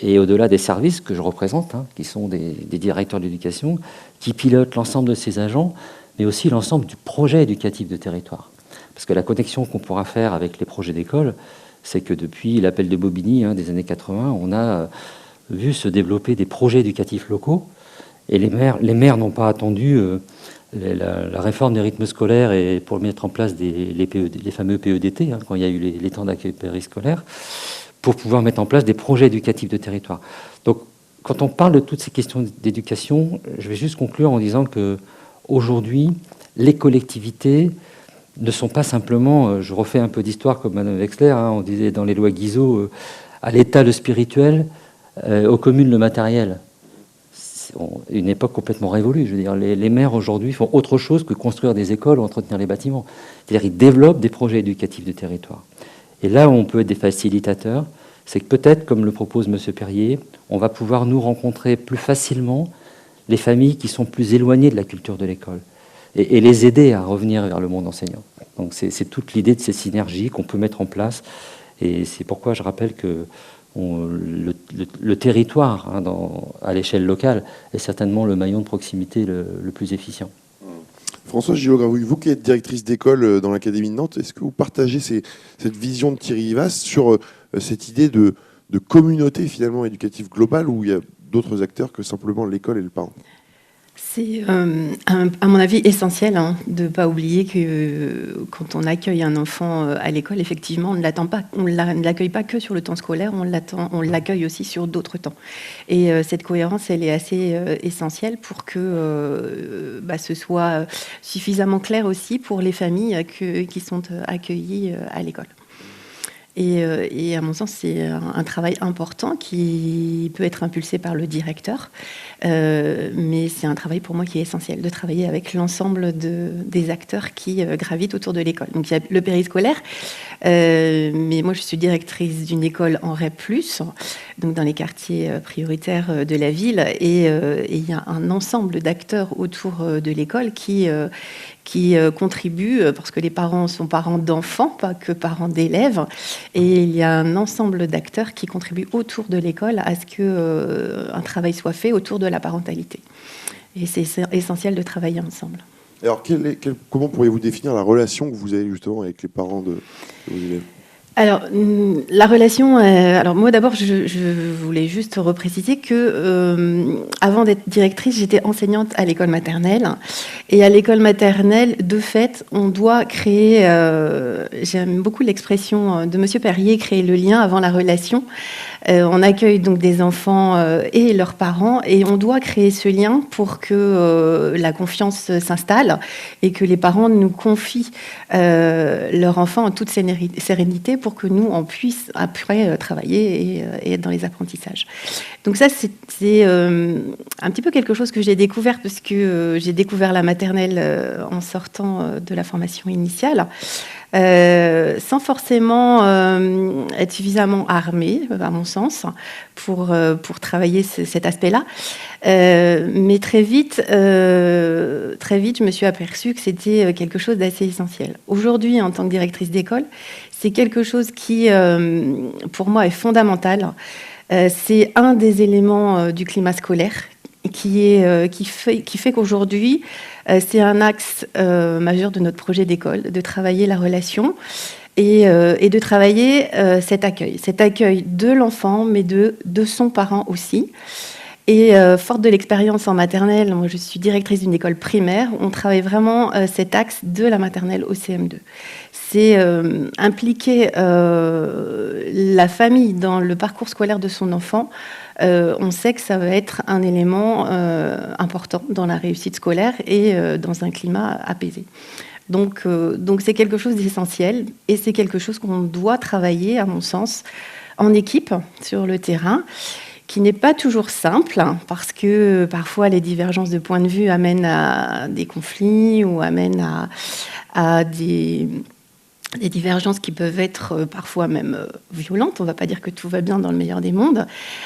[SPEAKER 5] et au-delà des services que je représente, qui sont des directeurs de l'éducation, qui pilotent l'ensemble de ces agents, mais aussi l'ensemble du projet éducatif de territoire. Parce que la connexion qu'on pourra faire avec les projets d'école, c'est que depuis l'appel de Bobigny des années 80, on a vu se développer des projets éducatifs locaux, et les maires n'ont pas attendu la réforme des rythmes scolaires et pour mettre en place les fameux PEDT, quand il y a eu les temps d'accueil périscolaire, pour pouvoir mettre en place des projets éducatifs de territoire. Donc, quand on parle de toutes ces questions d'éducation, je vais juste conclure en disant que aujourd'hui, les collectivités ne sont pas simplement, je refais un peu d'histoire comme Mme Wexler, on disait dans les lois Guizot, à l'État le spirituel, aux communes le matériel. C'est une époque complètement révolue. Je veux dire, les maires aujourd'hui font autre chose que construire des écoles ou entretenir les bâtiments. C'est-à-dire ils développent des projets éducatifs de territoire. Et là où on peut être des facilitateurs, c'est que peut-être, comme le propose M. Perrier, on va pouvoir nous rencontrer plus facilement les familles qui sont plus éloignées de la culture de l'école et les aider à revenir vers le monde enseignant. Donc c'est toute l'idée de ces synergies qu'on peut mettre en place. Et c'est pourquoi je rappelle que le territoire à l'échelle locale est certainement le maillon de proximité le plus efficient.
[SPEAKER 1] Françoise Gillot-Gravouille, vous qui êtes directrice d'école dans l'Académie de Nantes, est-ce que vous partagez cette vision de Thierry Livas sur cette idée de communauté finalement éducative globale où il y a d'autres acteurs que simplement l'école et le parent?
[SPEAKER 6] C'est, à mon avis, essentiel de ne pas oublier que quand on accueille un enfant à l'école, effectivement, on ne l'attend pas, on ne l'accueille pas que sur le temps scolaire, on l'accueille aussi sur d'autres temps. Et cette cohérence, elle est assez essentielle pour que ce soit suffisamment clair aussi pour les familles qui sont accueillies à l'école. Et à mon sens, c'est un travail important qui peut être impulsé par le directeur, mais c'est un travail pour moi qui est essentiel, de travailler avec l'ensemble des acteurs qui gravitent autour de l'école. Donc il y a le périscolaire, mais moi je suis directrice d'une école en REP+, donc dans les quartiers prioritaires de la ville, et il y a un ensemble d'acteurs autour de l'école qui contribuent, parce que les parents sont parents d'enfants, pas que parents d'élèves, et il y a un ensemble d'acteurs qui contribuent autour de l'école à ce qu'un travail soit fait autour de la parentalité. Et c'est essentiel de travailler ensemble.
[SPEAKER 1] Alors, comment pourriez-vous définir la relation que vous avez justement avec les parents de vos élèves ?
[SPEAKER 6] Alors, la relation... alors, moi, d'abord, je voulais juste repréciser que, avant d'être directrice, j'étais enseignante à l'école maternelle. Et à l'école maternelle, de fait, on doit créer... j'aime beaucoup l'expression de M. Perrier, créer le lien avant la relation. On accueille donc des enfants et leurs parents, et on doit créer ce lien pour que la confiance s'installe et que les parents nous confient leur enfant en toute sérénité pour que nous, on puisse après travailler et être dans les apprentissages. Donc ça, c'est un petit peu quelque chose que j'ai découvert, parce que j'ai découvert la maternelle en sortant de la formation initiale, sans forcément être suffisamment armée, à mon sens, pour travailler cet aspect-là. Mais très vite, je me suis aperçue que c'était quelque chose d'assez essentiel. Aujourd'hui, en tant que directrice d'école, c'est quelque chose qui, pour moi, est fondamental. C'est un des éléments du climat scolaire qui fait qu'aujourd'hui, c'est un axe majeur de notre projet d'école, de travailler la relation et de travailler cet accueil de l'enfant, mais de son parent aussi. Et forte de l'expérience en maternelle, moi je suis directrice d'une école primaire, on travaille vraiment cet axe de la maternelle au CM2. C'est impliquer la famille dans le parcours scolaire de son enfant. On sait que ça va être un élément important dans la réussite scolaire et dans un climat apaisé. Donc c'est quelque chose d'essentiel, et c'est quelque chose qu'on doit travailler, à mon sens, en équipe, sur le terrain, qui n'est pas toujours simple, parce que parfois les divergences de point de vue amènent à des conflits ou amènent à des divergences qui peuvent être parfois même violentes. On ne va pas dire que tout va bien dans le meilleur des mondes,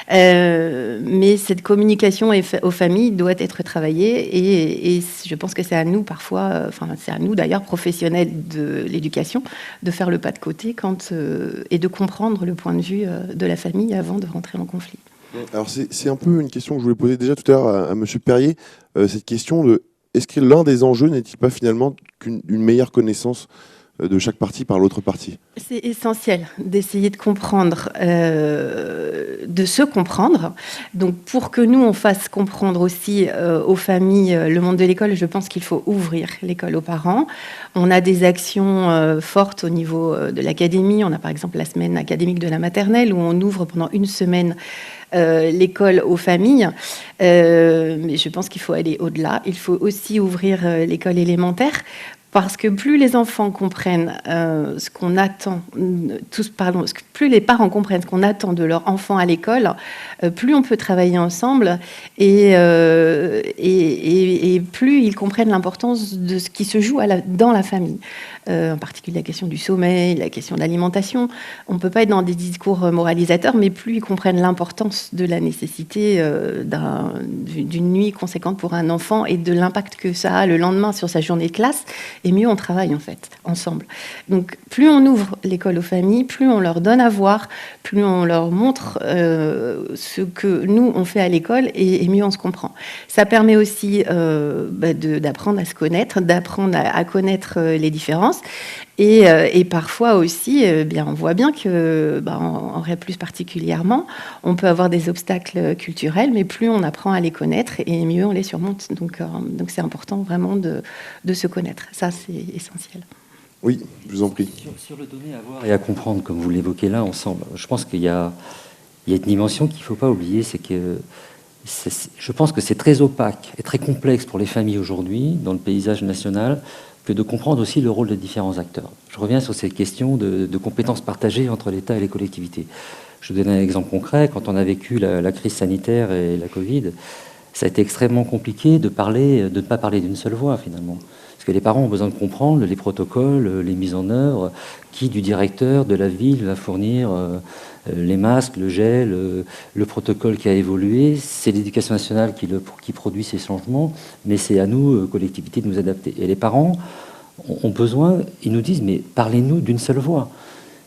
[SPEAKER 6] mais cette communication aux familles doit être travaillée, et je pense que c'est à nous parfois, c'est à nous d'ailleurs, professionnels de l'éducation, de faire le pas de côté et de comprendre le point de vue de la famille avant de rentrer en conflit.
[SPEAKER 1] Alors c'est un peu une question que je voulais poser déjà tout à l'heure à Monsieur Perrier, cette question de est-ce que l'un des enjeux n'est-il pas finalement une meilleure connaissance de chaque partie par l'autre partie?
[SPEAKER 6] C'est essentiel d'essayer de comprendre, de se comprendre. Donc pour que nous, on fasse comprendre aussi aux familles le monde de l'école, je pense qu'il faut ouvrir l'école aux parents. On a des actions fortes au niveau de l'académie. On a par exemple la semaine académique de la maternelle, où on ouvre pendant une semaine l'école aux familles. Mais je pense qu'il faut aller au-delà. Il faut aussi ouvrir l'école élémentaire, parce que plus les enfants comprennent ce qu'on attend, plus les parents comprennent ce qu'on attend de leur enfant à l'école, plus on peut travailler ensemble, et plus ils comprennent l'importance de ce qui se joue dans la famille. En particulier la question du sommeil, la question de l'alimentation. On ne peut pas être dans des discours moralisateurs, mais plus ils comprennent l'importance de la nécessité d'une nuit conséquente pour un enfant, et de l'impact que ça a le lendemain sur sa journée de classe, et mieux on travaille en fait ensemble. Donc plus on ouvre l'école aux familles, plus on leur donne à voir, plus on leur montre ce que nous on fait à l'école, et mieux on se comprend. Ça permet aussi d'apprendre à se connaître, d'apprendre à connaître les différences, et parfois aussi, on voit bien que en REP plus particulièrement, on peut avoir des obstacles culturels, mais plus on apprend à les connaître, et mieux on les surmonte. Donc c'est important vraiment de se connaître. Ça, c'est essentiel.
[SPEAKER 1] Oui, je vous en prie.
[SPEAKER 5] Sur le donner à voir et à comprendre, comme vous l'évoquez là ensemble, je pense qu'il y a une dimension qu'il ne faut pas oublier, c'est que je pense que c'est très opaque et très complexe pour les familles aujourd'hui, dans le paysage national, que de comprendre aussi le rôle des différents acteurs. Je reviens sur cette question de compétences partagées entre l'État et les collectivités. Je vous donne un exemple concret. Quand on a vécu la crise sanitaire et la Covid, ça a été extrêmement compliqué de ne pas parler d'une seule voix, finalement. Parce que les parents ont besoin de comprendre les protocoles, les mises en œuvre, qui du directeur de la ville va fournir les masques, le gel, le protocole qui a évolué. C'est l'éducation nationale qui produit ces changements, mais c'est à nous, collectivités, de nous adapter. Et les parents ont besoin, ils nous disent, mais parlez-nous d'une seule voix.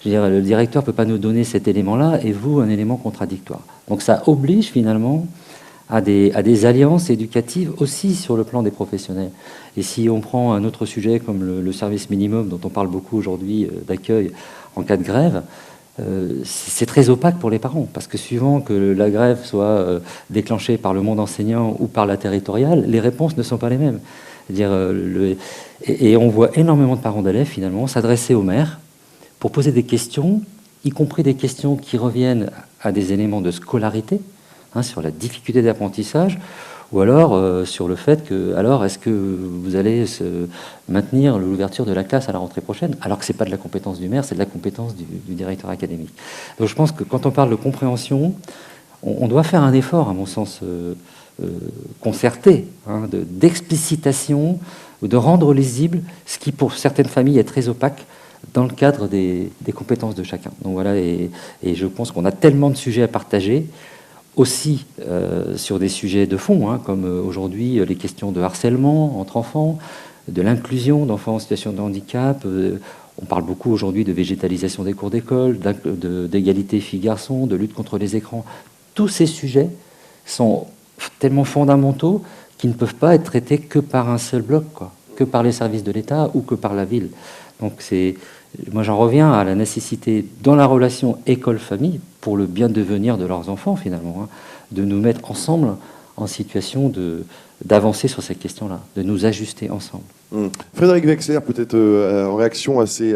[SPEAKER 5] Je veux dire, le directeur ne peut pas nous donner cet élément-là, et vous, un élément contradictoire. Donc ça oblige finalement à des alliances éducatives aussi sur le plan des professionnels. Et si on prend un autre sujet comme le service minimum, dont on parle beaucoup aujourd'hui, d'accueil en cas de grève, c'est très opaque pour les parents, parce que suivant que la grève soit déclenchée par le monde enseignant ou par la territoriale, les réponses ne sont pas les mêmes. C'est-à-dire, et on voit énormément de parents d'élèves finalement s'adresser aux maires pour poser des questions, y compris des questions qui reviennent à des éléments de scolarité, sur la difficulté d'apprentissage, ou alors sur le fait que, alors est-ce que vous allez maintenir l'ouverture de la classe à la rentrée prochaine, alors que c'est pas de la compétence du maire, c'est de la compétence du directeur académique. Donc je pense que quand on parle de compréhension, on doit faire un effort, à mon sens, concerté, d'explicitation, de rendre lisible ce qui, pour certaines familles, est très opaque dans le cadre des compétences de chacun. Donc voilà, et je pense qu'on a tellement de sujets à partager, aussi sur des sujets de fond, comme aujourd'hui les questions de harcèlement entre enfants, de l'inclusion d'enfants en situation de handicap. On parle beaucoup aujourd'hui de végétalisation des cours d'école, d'égalité filles-garçons, de lutte contre les écrans. Tous ces sujets sont tellement fondamentaux qu'ils ne peuvent pas être traités que par un seul bloc, que par les services de l'État ou que par la ville. Donc moi j'en reviens à la nécessité, dans la relation école-famille, pour le bien devenir de leurs enfants finalement, de nous mettre ensemble en situation d'avancer sur cette question-là, de nous ajuster ensemble.
[SPEAKER 1] Frédéric Wexler, peut-être en réaction à ces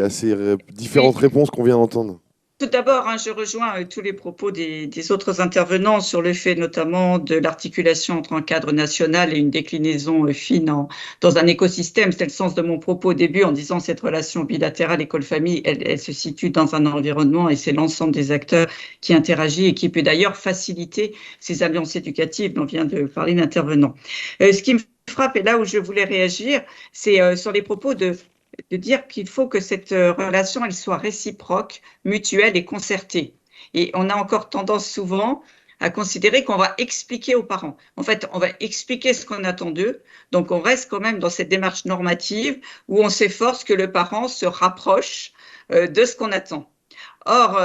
[SPEAKER 1] différentes réponses qu'on vient d'entendre.
[SPEAKER 2] Tout d'abord, je rejoins tous les propos des autres intervenants sur le fait notamment de l'articulation entre un cadre national et une déclinaison fine dans un écosystème. C'est le sens de mon propos au début en disant cette relation bilatérale école-famille, elle se situe dans un environnement et c'est l'ensemble des acteurs qui interagit et qui peut d'ailleurs faciliter ces alliances éducatives dont vient de parler l'intervenant. Ce qui me frappe et là où je voulais réagir, c'est sur les propos de dire qu'il faut que cette relation, elle soit réciproque, mutuelle et concertée. Et on a encore tendance souvent à considérer qu'on va expliquer aux parents. En fait, on va expliquer ce qu'on attend d'eux. Donc, on reste quand même dans cette démarche normative où on s'efforce que le parent se rapproche de ce qu'on attend. Or,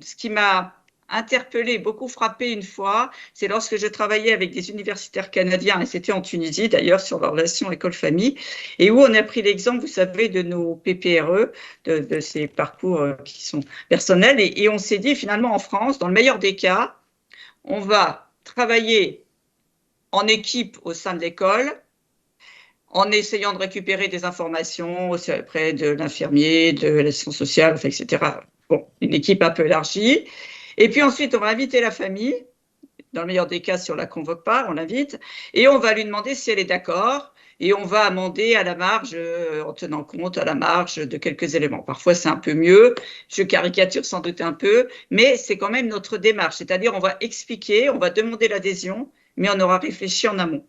[SPEAKER 2] ce qui m'a interpellée, beaucoup frappée une fois, c'est lorsque je travaillais avec des universitaires canadiens, et c'était en Tunisie d'ailleurs, sur leur relation école-famille, et où on a pris l'exemple, vous savez, de nos PPRE, de ces parcours qui sont personnels, et on s'est dit finalement en France, dans le meilleur des cas, on va travailler en équipe au sein de l'école, en essayant de récupérer des informations auprès de l'infirmier, de l'assistance sociale, etc. Bon, une équipe un peu élargie. Et puis ensuite, on va inviter la famille, dans le meilleur des cas, si on ne la convoque pas, on l'invite, et on va lui demander si elle est d'accord, et on va amender à la marge, en tenant compte à la marge de quelques éléments. Parfois, c'est un peu mieux, je caricature sans doute un peu, mais c'est quand même notre démarche, c'est-à-dire on va expliquer, on va demander l'adhésion, mais on aura réfléchi en amont.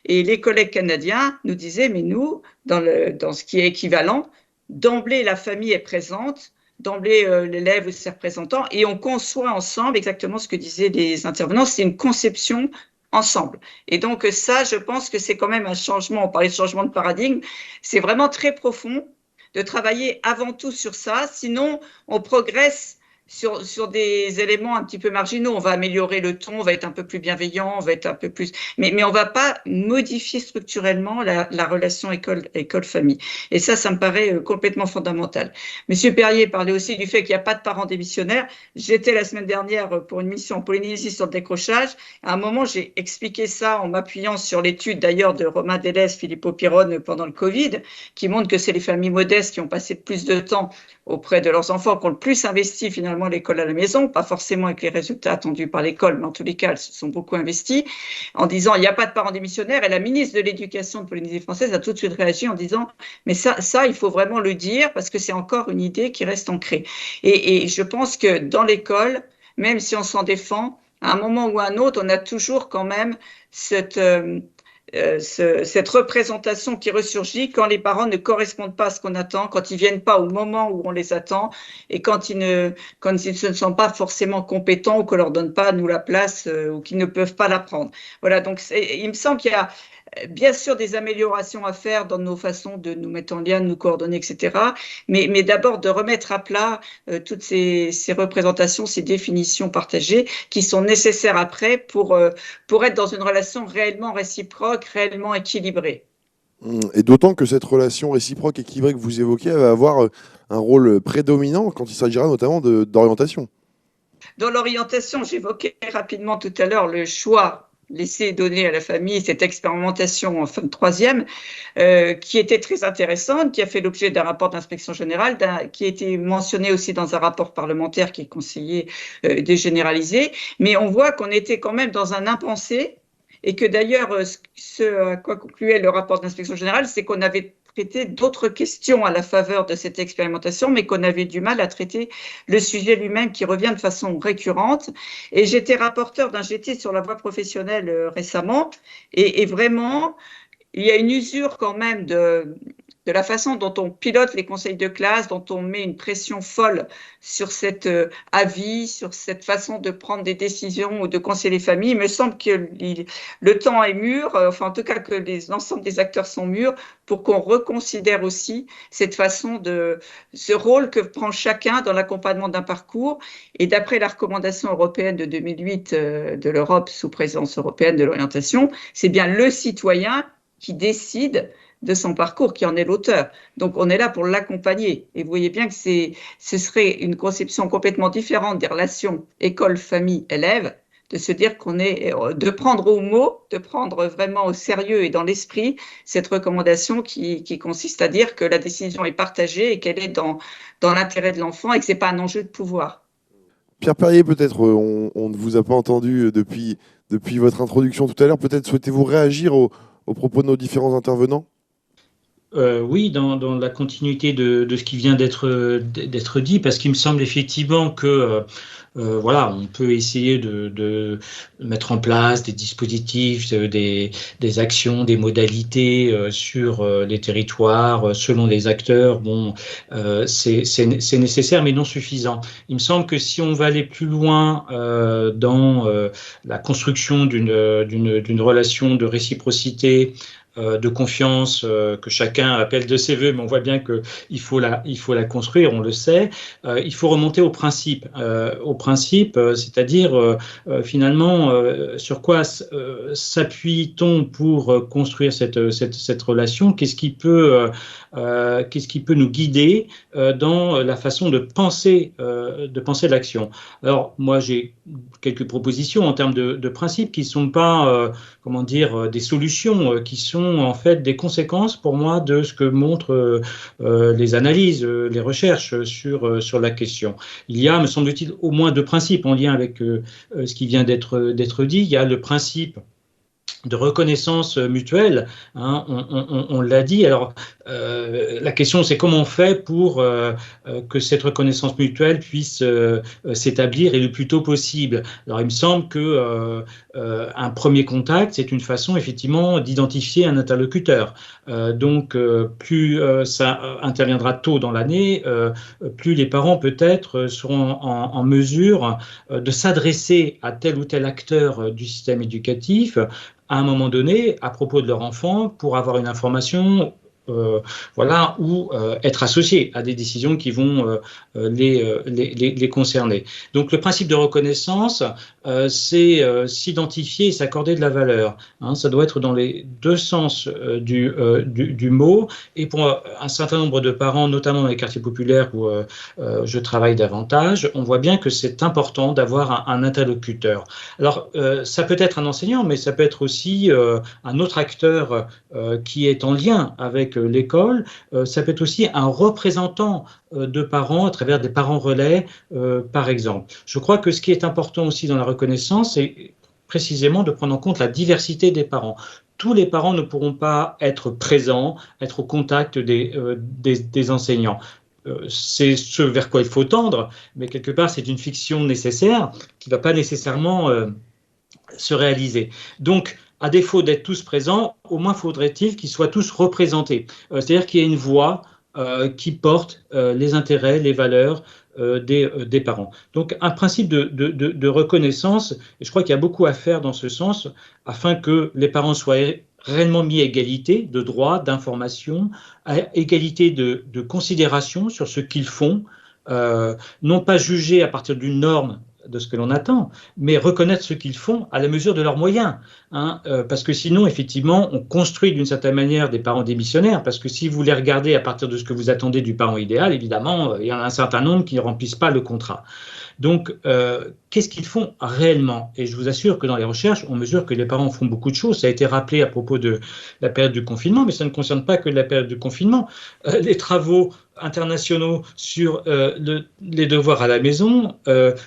[SPEAKER 2] Et les collègues canadiens nous disaient, mais nous, dans ce qui est équivalent, d'emblée, la famille est présente, d'emblée l'élève ou ses représentants, et on conçoit ensemble exactement ce que disaient les intervenants, c'est une conception ensemble. Et donc ça, je pense que c'est quand même un changement, on parlait de changement de paradigme, c'est vraiment très profond de travailler avant tout sur ça, sinon on progresse sur des éléments un petit peu marginaux. On va améliorer le ton, on va être un peu plus bienveillant, on va être un peu plus... Mais on va pas modifier structurellement la relation école-famille. Et ça me paraît complètement fondamental. Monsieur Perrier parlait aussi du fait qu'il n'y a pas de parents démissionnaires. J'étais la semaine dernière pour une mission en Polynésie sur le décrochage. À un moment, j'ai expliqué ça en m'appuyant sur l'étude d'ailleurs de Romain Delès, Filippo Piron pendant le Covid, qui montre que c'est les familles modestes qui ont passé plus de temps auprès de leurs enfants, qui ont le plus investi finalement l'école à la maison, pas forcément avec les résultats attendus par l'école, mais en tous les cas, elles se sont beaucoup investies, en disant il n'y a pas de parents démissionnaires. Et la ministre de l'Éducation de Polynésie française a tout de suite réagi en disant mais ça, il faut vraiment le dire parce que c'est encore une idée qui reste ancrée. Et je pense que dans l'école, même si on s'en défend, à un moment ou à un autre, on a toujours quand même cette représentation qui ressurgit quand les parents ne correspondent pas à ce qu'on attend, quand ils viennent pas au moment où on les attend et quand ils ne sont pas forcément compétents ou qu'on leur donne pas nous la place ou qu'ils ne peuvent pas la prendre. Voilà, donc il me semble qu'il y a bien sûr des améliorations à faire dans nos façons de nous mettre en lien, de nous coordonner, etc. Mais d'abord de remettre à plat toutes ces représentations, ces définitions partagées qui sont nécessaires après pour être dans une relation réellement réciproque, réellement équilibrée.
[SPEAKER 1] Et d'autant que cette relation réciproque équilibrée que vous évoquez va avoir un rôle prédominant quand il s'agira notamment d'orientation.
[SPEAKER 2] Dans l'orientation, j'évoquais rapidement tout à l'heure le choix laissé donner à la famille cette expérimentation en fin de troisième, qui était très intéressante, qui a fait l'objet d'un rapport d'inspection générale, qui a été mentionné aussi dans un rapport parlementaire qui est conseillé dégénéralisé. Mais on voit qu'on était quand même dans un impensé, et que d'ailleurs, ce à quoi concluait le rapport d'inspection générale, c'est qu'on avait traité d'autres questions à la faveur de cette expérimentation, mais qu'on avait du mal à traiter le sujet lui-même qui revient de façon récurrente. Et j'étais rapporteur d'un GT sur la voie professionnelle récemment, et vraiment, il y a une usure quand même de la façon dont on pilote les conseils de classe, dont on met une pression folle sur cet avis, sur cette façon de prendre des décisions ou de conseiller les familles. Il me semble que le temps est mûr, enfin en tout cas que l'ensemble des acteurs sont mûrs pour qu'on reconsidère aussi cette façon ce rôle que prend chacun dans l'accompagnement d'un parcours. Et d'après la recommandation européenne de 2008 de l'Europe sous présidence européenne de l'orientation, c'est bien le citoyen qui décide de son parcours, qui en est l'auteur. Donc, on est là pour l'accompagner. Et vous voyez bien que ce serait une conception complètement différente des relations école, famille, élève, de se dire de prendre au mot, de prendre vraiment au sérieux et dans l'esprit cette recommandation qui consiste à dire que la décision est partagée et qu'elle est dans l'intérêt de l'enfant et que c'est pas un enjeu de pouvoir.
[SPEAKER 1] Pierre Perrier, peut-être, on ne vous a pas entendu depuis votre introduction tout à l'heure. Peut-être souhaitez-vous réagir aux propos de nos différents intervenants ?
[SPEAKER 3] Oui, dans la continuité de ce qui vient d'être dit, parce qu'il me semble effectivement que voilà, on peut essayer de mettre en place des dispositifs, des actions, des modalités sur les territoires, selon les acteurs. Bon, c'est nécessaire, mais non suffisant. Il me semble que si on va aller plus loin dans la construction d'une relation de réciprocité, de confiance que chacun appelle de ses voeux, mais on voit bien qu'il faut la construire, on le sait. Il faut remonter au principe, c'est-à-dire finalement sur quoi s'appuie-t-on pour construire cette relation, qu'est-ce qui peut nous guider dans la façon de penser l'action. Alors moi j'ai quelques propositions en termes de principes qui ne sont pas des solutions, qui sont en fait des conséquences pour moi de ce que montrent les analyses, les recherches sur la question. Il y a, me semble-t-il, au moins deux principes en lien avec ce qui vient d'être dit. Il y a le principe de reconnaissance mutuelle, hein, on l'a dit. Alors, la question, c'est comment on fait pour que cette reconnaissance mutuelle puisse s'établir et le plus tôt possible. Alors, il me semble que un premier contact, c'est une façon, effectivement, d'identifier un interlocuteur. Donc, plus ça interviendra tôt dans l'année, plus les parents, peut-être, seront en mesure de s'adresser à tel ou tel acteur du système éducatif à un moment donné, à propos de leur enfant, pour avoir une information, ou être associés à des décisions qui vont les concerner. Donc le principe de reconnaissance, c'est s'identifier et s'accorder de la valeur. Hein, ça doit être dans les deux sens du mot. Et pour un certain nombre de parents, notamment dans les quartiers populaires où je travaille davantage, on voit bien que c'est important d'avoir un interlocuteur. Alors ça peut être un enseignant, mais ça peut être aussi un autre acteur qui est en lien avec l'école. Ça peut être aussi un représentant de parents à travers des parents relais, par exemple. Je crois que ce qui est important aussi dans la reconnaissance, c'est précisément de prendre en compte la diversité des parents. Tous les parents ne pourront pas être présents, être au contact des enseignants. C'est ce vers quoi il faut tendre, mais quelque part, c'est une fiction nécessaire qui ne va pas nécessairement se réaliser. Donc, à défaut d'être tous présents, au moins faudrait-il qu'ils soient tous représentés. C'est-à-dire qu'il y ait une voix qui porte les intérêts, les valeurs des parents. Donc un principe de reconnaissance, et je crois qu'il y a beaucoup à faire dans ce sens, afin que les parents soient réellement mis à égalité de droits, d'information, à égalité de considération sur ce qu'ils font, non pas jugés à partir d'une norme de ce que l'on attend, mais reconnaître ce qu'ils font à la mesure de leurs moyens. Parce que sinon, effectivement, on construit d'une certaine manière des parents démissionnaires, parce que si vous les regardez à partir de ce que vous attendez du parent idéal, évidemment, il y en a un certain nombre qui ne remplissent pas le contrat. Donc, qu'est-ce qu'ils font réellement? Et je vous assure que dans les recherches, on mesure que les parents font beaucoup de choses. Ça a été rappelé à propos de la période du confinement, mais ça ne concerne pas que la période du confinement. Les travaux internationaux sur les devoirs à la maison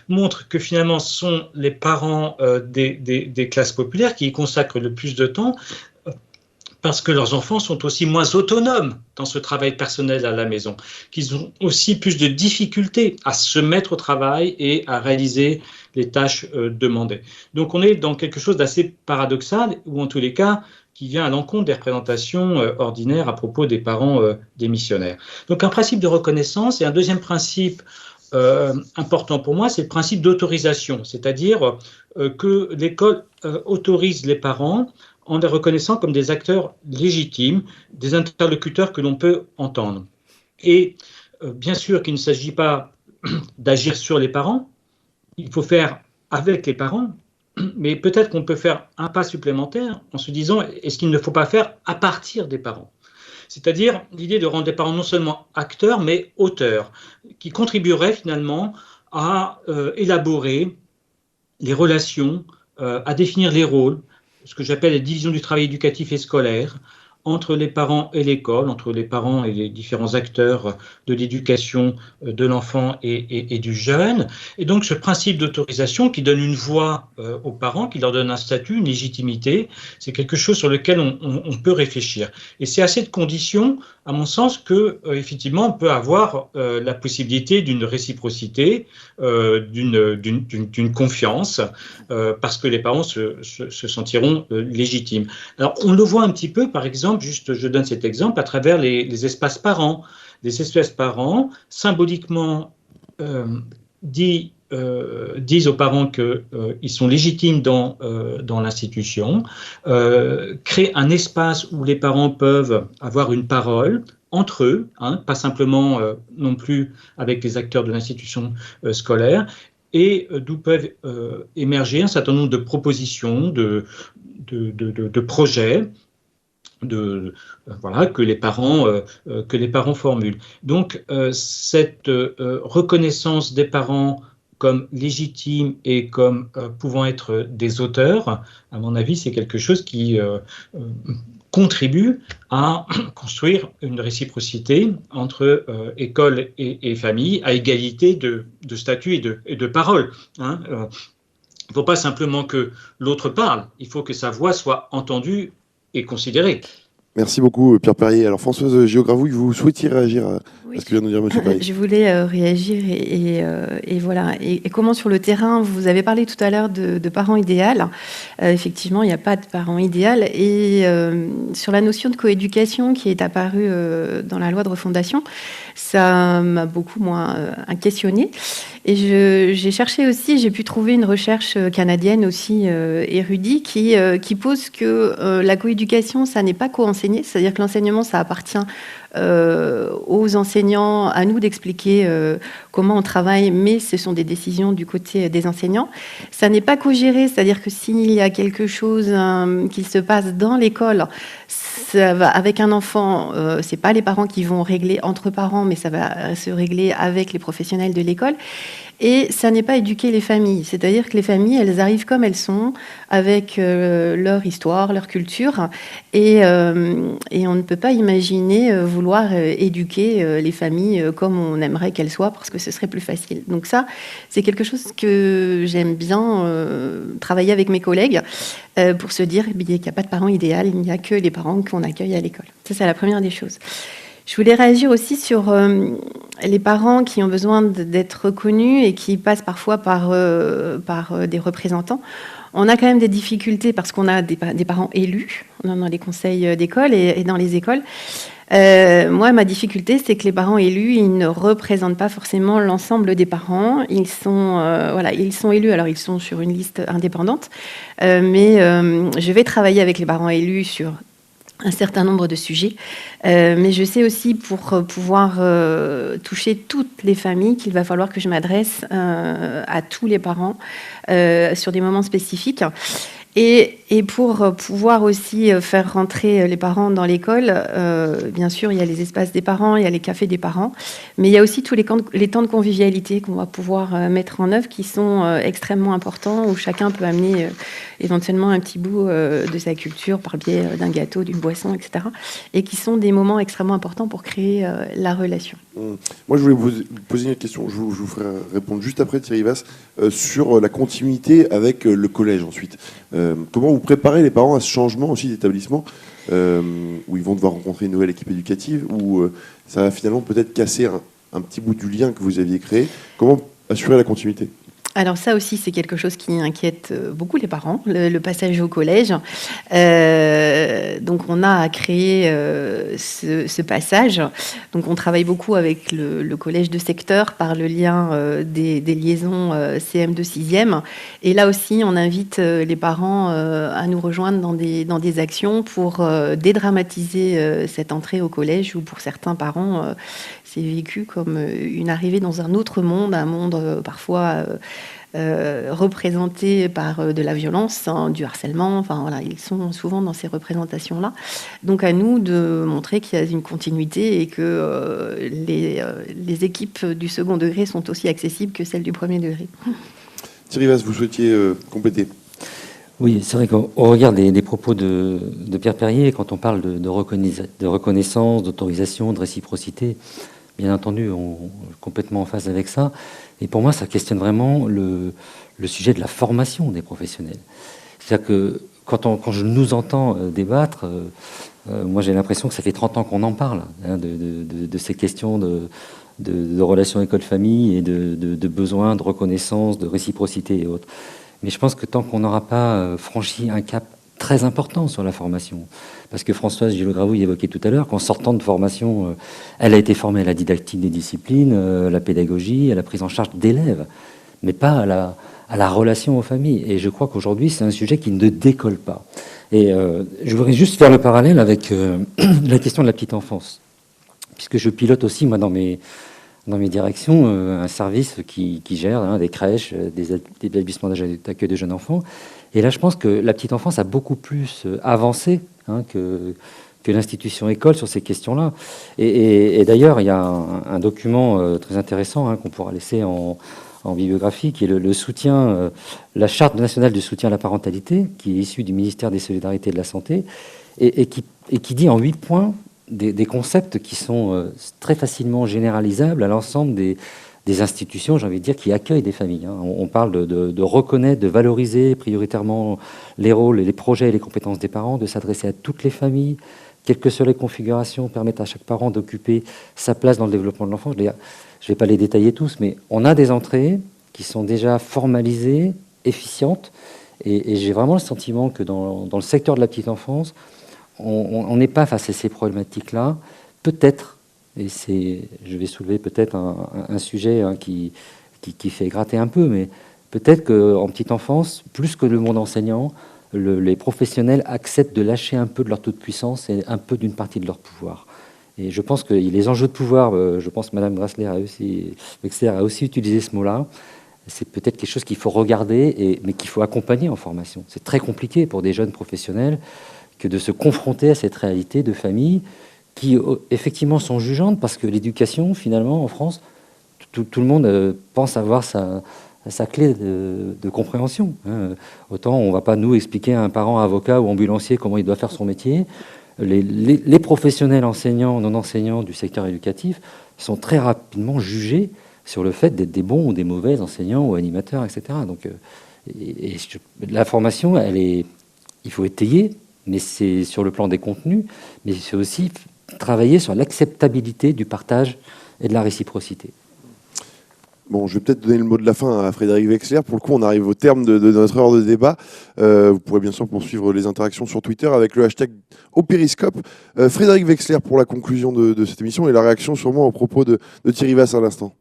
[SPEAKER 3] montrent que finalement, ce sont les parents des classes populaires qui y consacrent le plus de temps, parce que leurs enfants sont aussi moins autonomes dans ce travail personnel à la maison, qu'ils ont aussi plus de difficultés à se mettre au travail et à réaliser les tâches demandées. Donc on est dans quelque chose d'assez paradoxal, ou en tous les cas, qui vient à l'encontre des représentations ordinaires à propos des parents démissionnaires. Donc un principe de reconnaissance, et un deuxième principe important pour moi, c'est le principe d'autorisation, c'est-à-dire que l'école autorise les parents en les reconnaissant comme des acteurs légitimes, des interlocuteurs que l'on peut entendre. Et bien sûr qu'il ne s'agit pas d'agir sur les parents, il faut faire avec les parents, mais peut-être qu'on peut faire un pas supplémentaire en se disant, est-ce qu'il ne faut pas faire à partir des parents ? C'est-à-dire l'idée de rendre les parents non seulement acteurs, mais auteurs, qui contribueraient finalement à élaborer les relations, à définir les rôles, ce que j'appelle la division du travail éducatif et scolaire, entre les parents et l'école, entre les parents et les différents acteurs de l'éducation de l'enfant et du jeune. Et donc ce principe d'autorisation qui donne une voix aux parents, qui leur donne un statut, une légitimité, c'est quelque chose sur lequel on peut réfléchir. Et c'est à cette condition, à mon sens, que effectivement on peut avoir la possibilité d'une réciprocité, d'une confiance, parce que les parents se sentiront légitimes. Alors on le voit un petit peu, par exemple, juste je donne cet exemple, à travers les espaces parents. Les espaces parents, symboliquement, disent aux parents qu'ils sont légitimes dans l'institution, créent un espace où les parents peuvent avoir une parole entre eux, pas simplement non plus avec les acteurs de l'institution scolaire, et d'où peuvent émerger un certain nombre de propositions, de projets, que les parents formulent. Donc cette reconnaissance des parents comme légitimes et comme pouvant être des auteurs, à mon avis, c'est quelque chose qui contribue à construire une réciprocité entre école et famille, à égalité de statut et de parole. Il ne faut pas simplement que l'autre parle, il faut que sa voix soit entendue et considéré.
[SPEAKER 1] Merci beaucoup Pierre Perrier. Alors Françoise Giogravouille, vous souhaitiez réagir à ce que vient de dire M. Perrier?
[SPEAKER 6] Je voulais réagir et voilà. Et comment sur le terrain, vous avez parlé tout à l'heure de parents idéal. Effectivement, il n'y a pas de parents idéal. Et sur la notion de coéducation qui est apparue dans la loi de refondation, ça m'a beaucoup moins questionnée. Et j'ai cherché aussi, j'ai pu trouver une recherche canadienne aussi érudite qui pose que la coéducation, ça n'est pas co-enseigné, c'est-à-dire que l'enseignement, ça appartient aux enseignants, à nous d'expliquer comment on travaille, mais ce sont des décisions du côté des enseignants. Ça n'est pas co-géré, c'est-à-dire que s'il y a quelque chose qui se passe dans l'école, ça va, avec un enfant, c'est pas les parents qui vont régler entre parents, mais ça va se régler avec les professionnels de l'école. Et ça n'est pas éduquer les familles, c'est-à-dire que les familles, elles arrivent comme elles sont, avec leur histoire, leur culture, et on ne peut pas imaginer vouloir éduquer les familles comme on aimerait qu'elles soient, parce que ce serait plus facile. Donc ça, c'est quelque chose que j'aime bien travailler avec mes collègues, pour se dire qu'il n'y a pas de parents idéal, il n'y a que les parents qu'on accueille à l'école. Ça, c'est la première des choses. Je voulais réagir aussi sur les parents qui ont besoin d'être reconnus et qui passent parfois par des représentants. On a quand même des difficultés parce qu'on a des parents élus dans les conseils d'école et dans les écoles. Moi, ma difficulté, c'est que les parents élus, ils ne représentent pas forcément l'ensemble des parents. Ils sont élus, alors ils sont sur une liste indépendante, mais je vais travailler avec les parents élus sur un certain nombre de sujets. Mais je sais aussi, pour pouvoir toucher toutes les familles, qu'il va falloir que je m'adresse à tous les parents sur des moments spécifiques. Et pour pouvoir aussi faire rentrer les parents dans l'école, bien sûr, il y a les espaces des parents, il y a les cafés des parents, mais il y a aussi tous les temps de convivialité qu'on va pouvoir mettre en œuvre, qui sont extrêmement importants, où chacun peut amener éventuellement un petit bout de sa culture par le biais d'un gâteau, d'une boisson, etc. Et qui sont des moments extrêmement importants pour créer la relation.
[SPEAKER 1] Moi, je voulais vous poser une question, je vous ferai répondre juste après, Thierry Vasse, sur la continuité avec le collège ensuite. Comment vous préparez les parents à ce changement aussi d'établissement où ils vont devoir rencontrer une nouvelle équipe éducative, où ça va finalement peut-être casser un petit bout du lien que vous aviez créé. Comment assurer la continuité ?
[SPEAKER 6] Alors ça aussi, c'est quelque chose qui inquiète beaucoup les parents, le passage au collège. Donc on a créé ce passage. Donc on travaille beaucoup avec le collège de secteur par le lien des liaisons CM2 6e. Et là aussi, on invite les parents à nous rejoindre dans des actions pour dédramatiser cette entrée au collège, où pour certains parents, c'est vécu comme une arrivée dans un autre monde, un monde parfois représenté par de la violence, du harcèlement. Enfin voilà, ils sont souvent dans ces représentations-là. Donc à nous de montrer qu'il y a une continuité et que les équipes du second degré sont aussi accessibles que celles du premier degré.
[SPEAKER 1] Thierry Vasse, vous souhaitiez compléter ?
[SPEAKER 5] Oui, c'est vrai qu'au regard des propos de Pierre Perrier, quand on parle de reconnaissance, d'autorisation, de réciprocité, bien entendu, on est complètement en phase avec ça. Et pour moi, ça questionne vraiment le sujet de la formation des professionnels. C'est-à-dire que quand je nous entends débattre, moi j'ai l'impression que ça fait 30 ans qu'on en parle, de ces questions de relations école-famille et de besoins de reconnaissance, de réciprocité et autres. Mais je pense que tant qu'on n'aura pas franchi un cap très important sur la formation, parce que Françoise Gillot-Gravouille évoquait tout à l'heure qu'en sortant de formation, elle a été formée à la didactique des disciplines, à la pédagogie, à la prise en charge d'élèves, mais pas à la relation aux familles. Et je crois qu'aujourd'hui, c'est un sujet qui ne décolle pas. Et je voudrais juste faire le parallèle avec la question de la petite enfance, puisque je pilote aussi, moi, dans mes directions, un service qui gère des crèches, des établissements d'accueil de jeunes enfants. Et là, je pense que la petite enfance a beaucoup plus avancé que l'institution école sur ces questions-là. Et d'ailleurs, il y a un document très intéressant qu'on pourra laisser en bibliographie, qui est le soutien, la charte nationale de soutien à la parentalité, qui est issue du ministère des Solidarités et de la Santé, et qui dit en 8 points des concepts qui sont très facilement généralisables à l'ensemble des institutions, j'ai envie de dire, qui accueillent des familles. On parle de reconnaître, de valoriser prioritairement les rôles, les projets et les compétences des parents, de s'adresser à toutes les familles, quelles que soient les configurations, permettre à chaque parent d'occuper sa place dans le développement de l'enfant. Je ne vais pas les détailler tous, mais on a des entrées qui sont déjà formalisées, efficientes, et j'ai vraiment le sentiment que dans le secteur de la petite enfance, on n'est pas face à ces problématiques-là. Peut-être, et je vais soulever peut-être un sujet qui fait gratter un peu, mais peut-être qu'en petite enfance, plus que le monde enseignant, les professionnels acceptent de lâcher un peu de leur taux de puissance et un peu d'une partie de leur pouvoir. Et je pense que les enjeux de pouvoir, je pense que Mme Drasler a aussi utilisé ce mot-là, c'est peut-être quelque chose qu'il faut regarder, mais qu'il faut accompagner en formation. C'est très compliqué pour des jeunes professionnels que de se confronter à cette réalité de famille qui, effectivement, sont jugeantes, parce que l'éducation, finalement, en France, tout le monde pense avoir sa clé de compréhension. Autant on ne va pas nous expliquer à un parent avocat ou ambulancier comment il doit faire son métier. Les professionnels enseignants, non enseignants du secteur éducatif sont très rapidement jugés sur le fait d'être des bons ou des mauvais enseignants ou animateurs, etc. Donc, la formation, il faut étayer, mais c'est sur le plan des contenus, mais c'est aussi travailler sur l'acceptabilité du partage et de la réciprocité.
[SPEAKER 1] Bon, je vais peut-être donner le mot de la fin à Frédéric Wexler. Pour le coup, on arrive au terme de notre heure de débat. Vous pourrez bien sûr poursuivre les interactions sur Twitter avec le hashtag au Périscope. Frédéric Wexler pour la conclusion de cette émission et la réaction sûrement aux propos de Thierry Vasse à l'instant.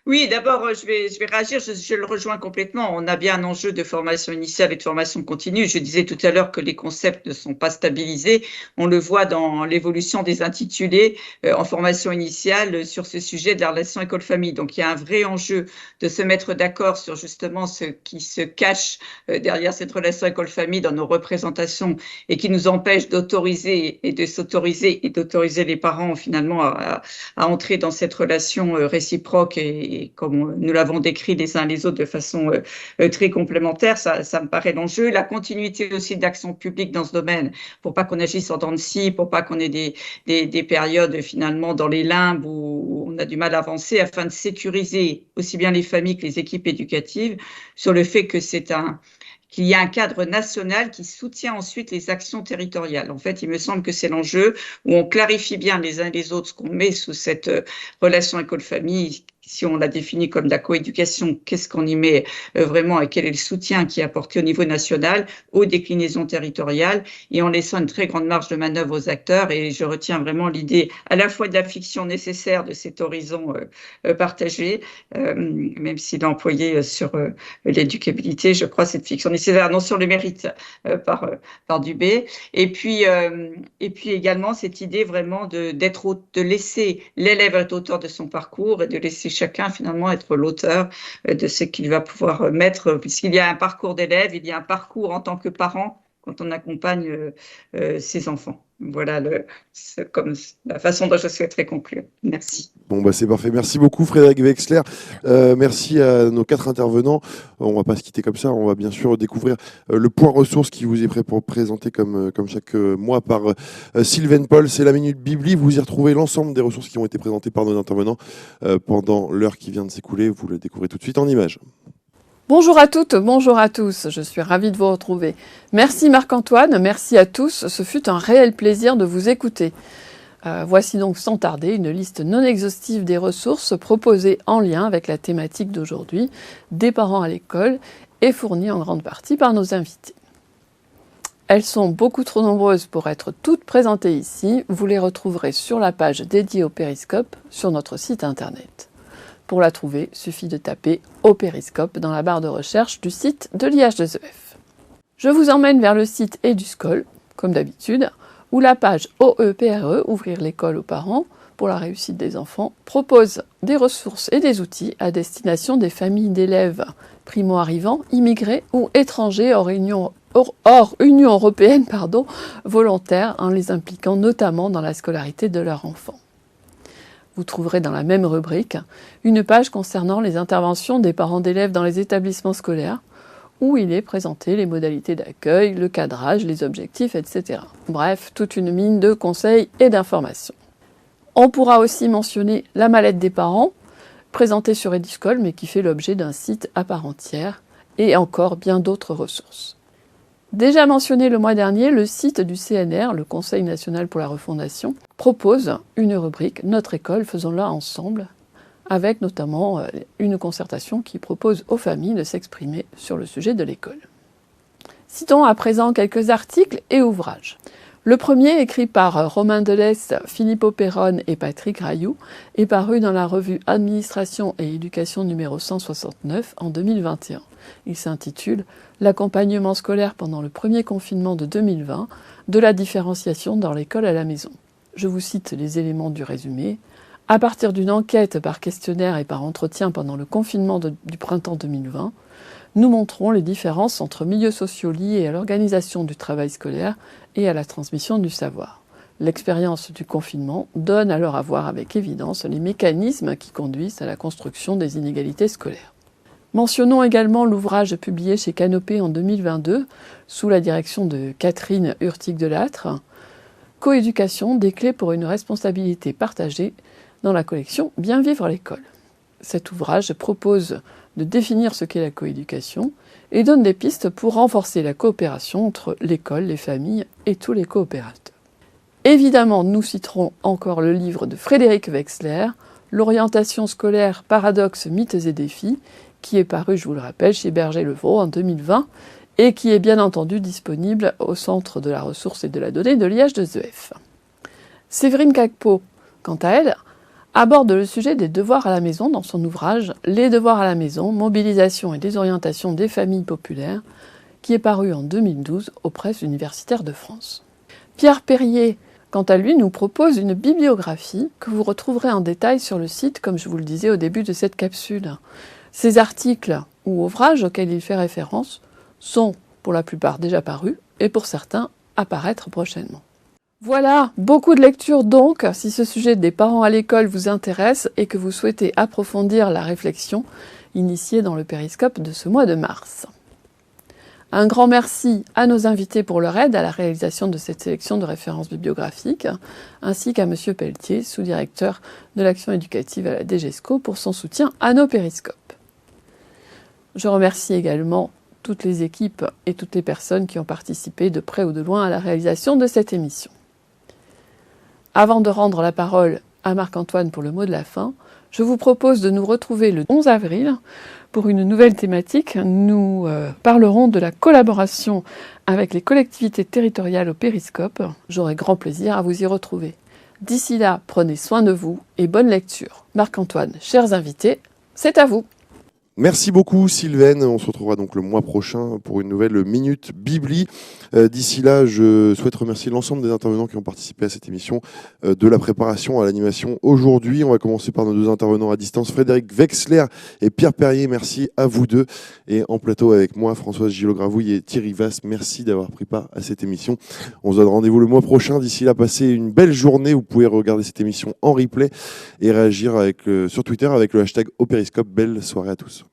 [SPEAKER 2] Oui, d'abord, je vais réagir, je le rejoins complètement. On a bien un enjeu de formation initiale et de formation continue. Je disais tout à l'heure que les concepts ne sont pas stabilisés. On le voit dans l'évolution des intitulés en formation initiale sur ce sujet de la relation école-famille. Donc, il y a un vrai enjeu de se mettre d'accord sur justement ce qui se cache derrière cette relation école-famille dans nos représentations et qui nous empêche d'autoriser et de s'autoriser et d'autoriser les parents finalement à entrer dans cette relation réciproque et comme nous l'avons décrit les uns les autres de façon très complémentaire, ça me paraît l'enjeu. La continuité aussi d'action publique dans ce domaine, pour pas qu'on agisse en dents de scie, pour pas qu'on ait des périodes finalement dans les limbes où on a du mal à avancer, afin de sécuriser aussi bien les familles que les équipes éducatives sur le fait que qu'il y a un cadre national qui soutient ensuite les actions territoriales. En fait, il me semble que c'est l'enjeu où on clarifie bien les uns et les autres ce qu'on met sous cette relation école-famille. Si on la définit comme la coéducation, qu'est-ce qu'on y met vraiment et quel est le soutien qui est apporté au niveau national aux déclinaisons territoriales et en laissant une très grande marge de manœuvre aux acteurs. Et je retiens vraiment l'idée à la fois de la fiction nécessaire de cet horizon partagé, même s'il est employé sur l'éducabilité, je crois, cette fiction nécessaire, non sur le mérite par Dubé. Et puis également cette idée vraiment de laisser l'élève être auteur de son parcours et de laisser chacun finalement être l'auteur de ce qu'il va pouvoir mettre, puisqu'il y a un parcours d'élève, il y a un parcours en tant que parent quand on accompagne ses enfants. Voilà comme la façon dont je souhaiterais conclure. Merci.
[SPEAKER 1] Bon, bah, c'est parfait. Merci beaucoup, Frédéric Wexler. Merci à nos 4 intervenants. On va pas se quitter comme ça. On va bien sûr découvrir le point ressources qui vous est présenté comme chaque mois par Sylvaine Paul. C'est la Minute Bibli. Vous y retrouvez l'ensemble des ressources qui ont été présentées par nos intervenants pendant l'heure qui vient de s'écouler. Vous le découvrez tout de suite en images.
[SPEAKER 7] Bonjour à toutes, bonjour à tous, je suis ravie de vous retrouver. Merci Marc-Antoine, merci à tous, ce fut un réel plaisir de vous écouter. Voici donc sans tarder une liste non exhaustive des ressources proposées en lien avec la thématique d'aujourd'hui, des parents à l'école, et fournies en grande partie par nos invités. Elles sont beaucoup trop nombreuses pour être toutes présentées ici, vous les retrouverez sur la page dédiée au périscope sur notre site internet. Pour la trouver, suffit de taper « au périscope » dans la barre de recherche du site de l'IH2EF. Je vous emmène vers le site EduScol, comme d'habitude, où la page OEPRE, Ouvrir l'école aux parents, pour la réussite des enfants, propose des ressources et des outils à destination des familles d'élèves primo-arrivants, immigrés ou étrangers hors Union européenne volontaires, en les impliquant notamment dans la scolarité de leurs enfants. Vous trouverez dans la même rubrique une page concernant les interventions des parents d'élèves dans les établissements scolaires, où il est présenté les modalités d'accueil, le cadrage, les objectifs, etc. Bref, toute une mine de conseils et d'informations. On pourra aussi mentionner la mallette des parents, présentée sur EduScol, mais qui fait l'objet d'un site à part entière, et encore bien d'autres ressources. Déjà mentionné le mois dernier, le site du CNR, le Conseil national pour la refondation, propose une rubrique « Notre école, faisons-la ensemble », avec notamment une concertation qui propose aux familles de s'exprimer sur le sujet de l'école. Citons à présent quelques articles et ouvrages. Le premier, écrit par Romain Delesse, Filippo Perron et Patrick Rayou, est paru dans la revue Administration et éducation numéro 169 en 2021. Il s'intitule « L'accompagnement scolaire pendant le premier confinement de 2020, de la différenciation dans l'école à la maison ». Je vous cite les éléments du résumé. À partir d'une enquête par questionnaire et par entretien pendant le confinement du printemps 2020, nous montrons les différences entre milieux sociaux liés à l'organisation du travail scolaire et à la transmission du savoir. L'expérience du confinement donne alors à voir avec évidence les mécanismes qui conduisent à la construction des inégalités scolaires. Mentionnons également l'ouvrage publié chez Canopé en 2022, sous la direction de Catherine Hurtig-Delattre, « Coéducation, des clés pour une responsabilité partagée » dans la collection « Bien vivre à l'école ». Cet ouvrage propose de définir ce qu'est la coéducation et donne des pistes pour renforcer la coopération entre l'école, les familles et tous les coopérateurs. Évidemment, nous citerons encore le livre de Frédéric Wexler, « L'orientation scolaire, paradoxes, mythes et défis », qui est paru, je vous le rappelle, chez Berger-Levrault en 2020 et qui est bien entendu disponible au Centre de la ressource et de la donnée de l'IH2EF. Séverine Cacpeau, quant à elle, aborde le sujet des devoirs à la maison dans son ouvrage « Les devoirs à la maison, mobilisation et désorientation des familles populaires », qui est paru en 2012 aux presses universitaires de France. Pierre Perrier, quant à lui, nous propose une bibliographie que vous retrouverez en détail sur le site, comme je vous le disais au début de cette capsule. Ces articles ou ouvrages auxquels il fait référence sont pour la plupart déjà parus et pour certains à paraître prochainement. Voilà, beaucoup de lectures donc, si ce sujet des parents à l'école vous intéresse et que vous souhaitez approfondir la réflexion initiée dans le périscope de ce mois de mars. Un grand merci à nos invités pour leur aide à la réalisation de cette sélection de références bibliographiques, ainsi qu'à M. Pelletier, sous-directeur de l'action éducative à la DGESCO, pour son soutien à nos périscopes. Je remercie également toutes les équipes et toutes les personnes qui ont participé de près ou de loin à la réalisation de cette émission. Avant de rendre la parole à Marc-Antoine pour le mot de la fin, je vous propose de nous retrouver le 11 avril pour une nouvelle thématique. Nous parlerons de la collaboration avec les collectivités territoriales au périscope. J'aurai grand plaisir à vous y retrouver. D'ici là, prenez soin de vous et bonne lecture. Marc-Antoine, chers invités, c'est à vous.
[SPEAKER 1] Merci beaucoup Sylvaine, on se retrouvera donc le mois prochain pour une nouvelle Minute Bibli. D'ici là, je souhaite remercier l'ensemble des intervenants qui ont participé à cette émission, de la préparation à l'animation aujourd'hui. On va commencer par nos deux intervenants à distance, Frédéric Wexler et Pierre Perrier. Merci à vous deux. Et en plateau avec moi, Françoise Gillot-Gravouille et Thierry Vasse. Merci d'avoir pris part à cette émission. On se donne rendez-vous le mois prochain. D'ici là, passez une belle journée. Vous pouvez regarder cette émission en replay et réagir sur Twitter avec le hashtag #Périscope. Belle soirée à tous.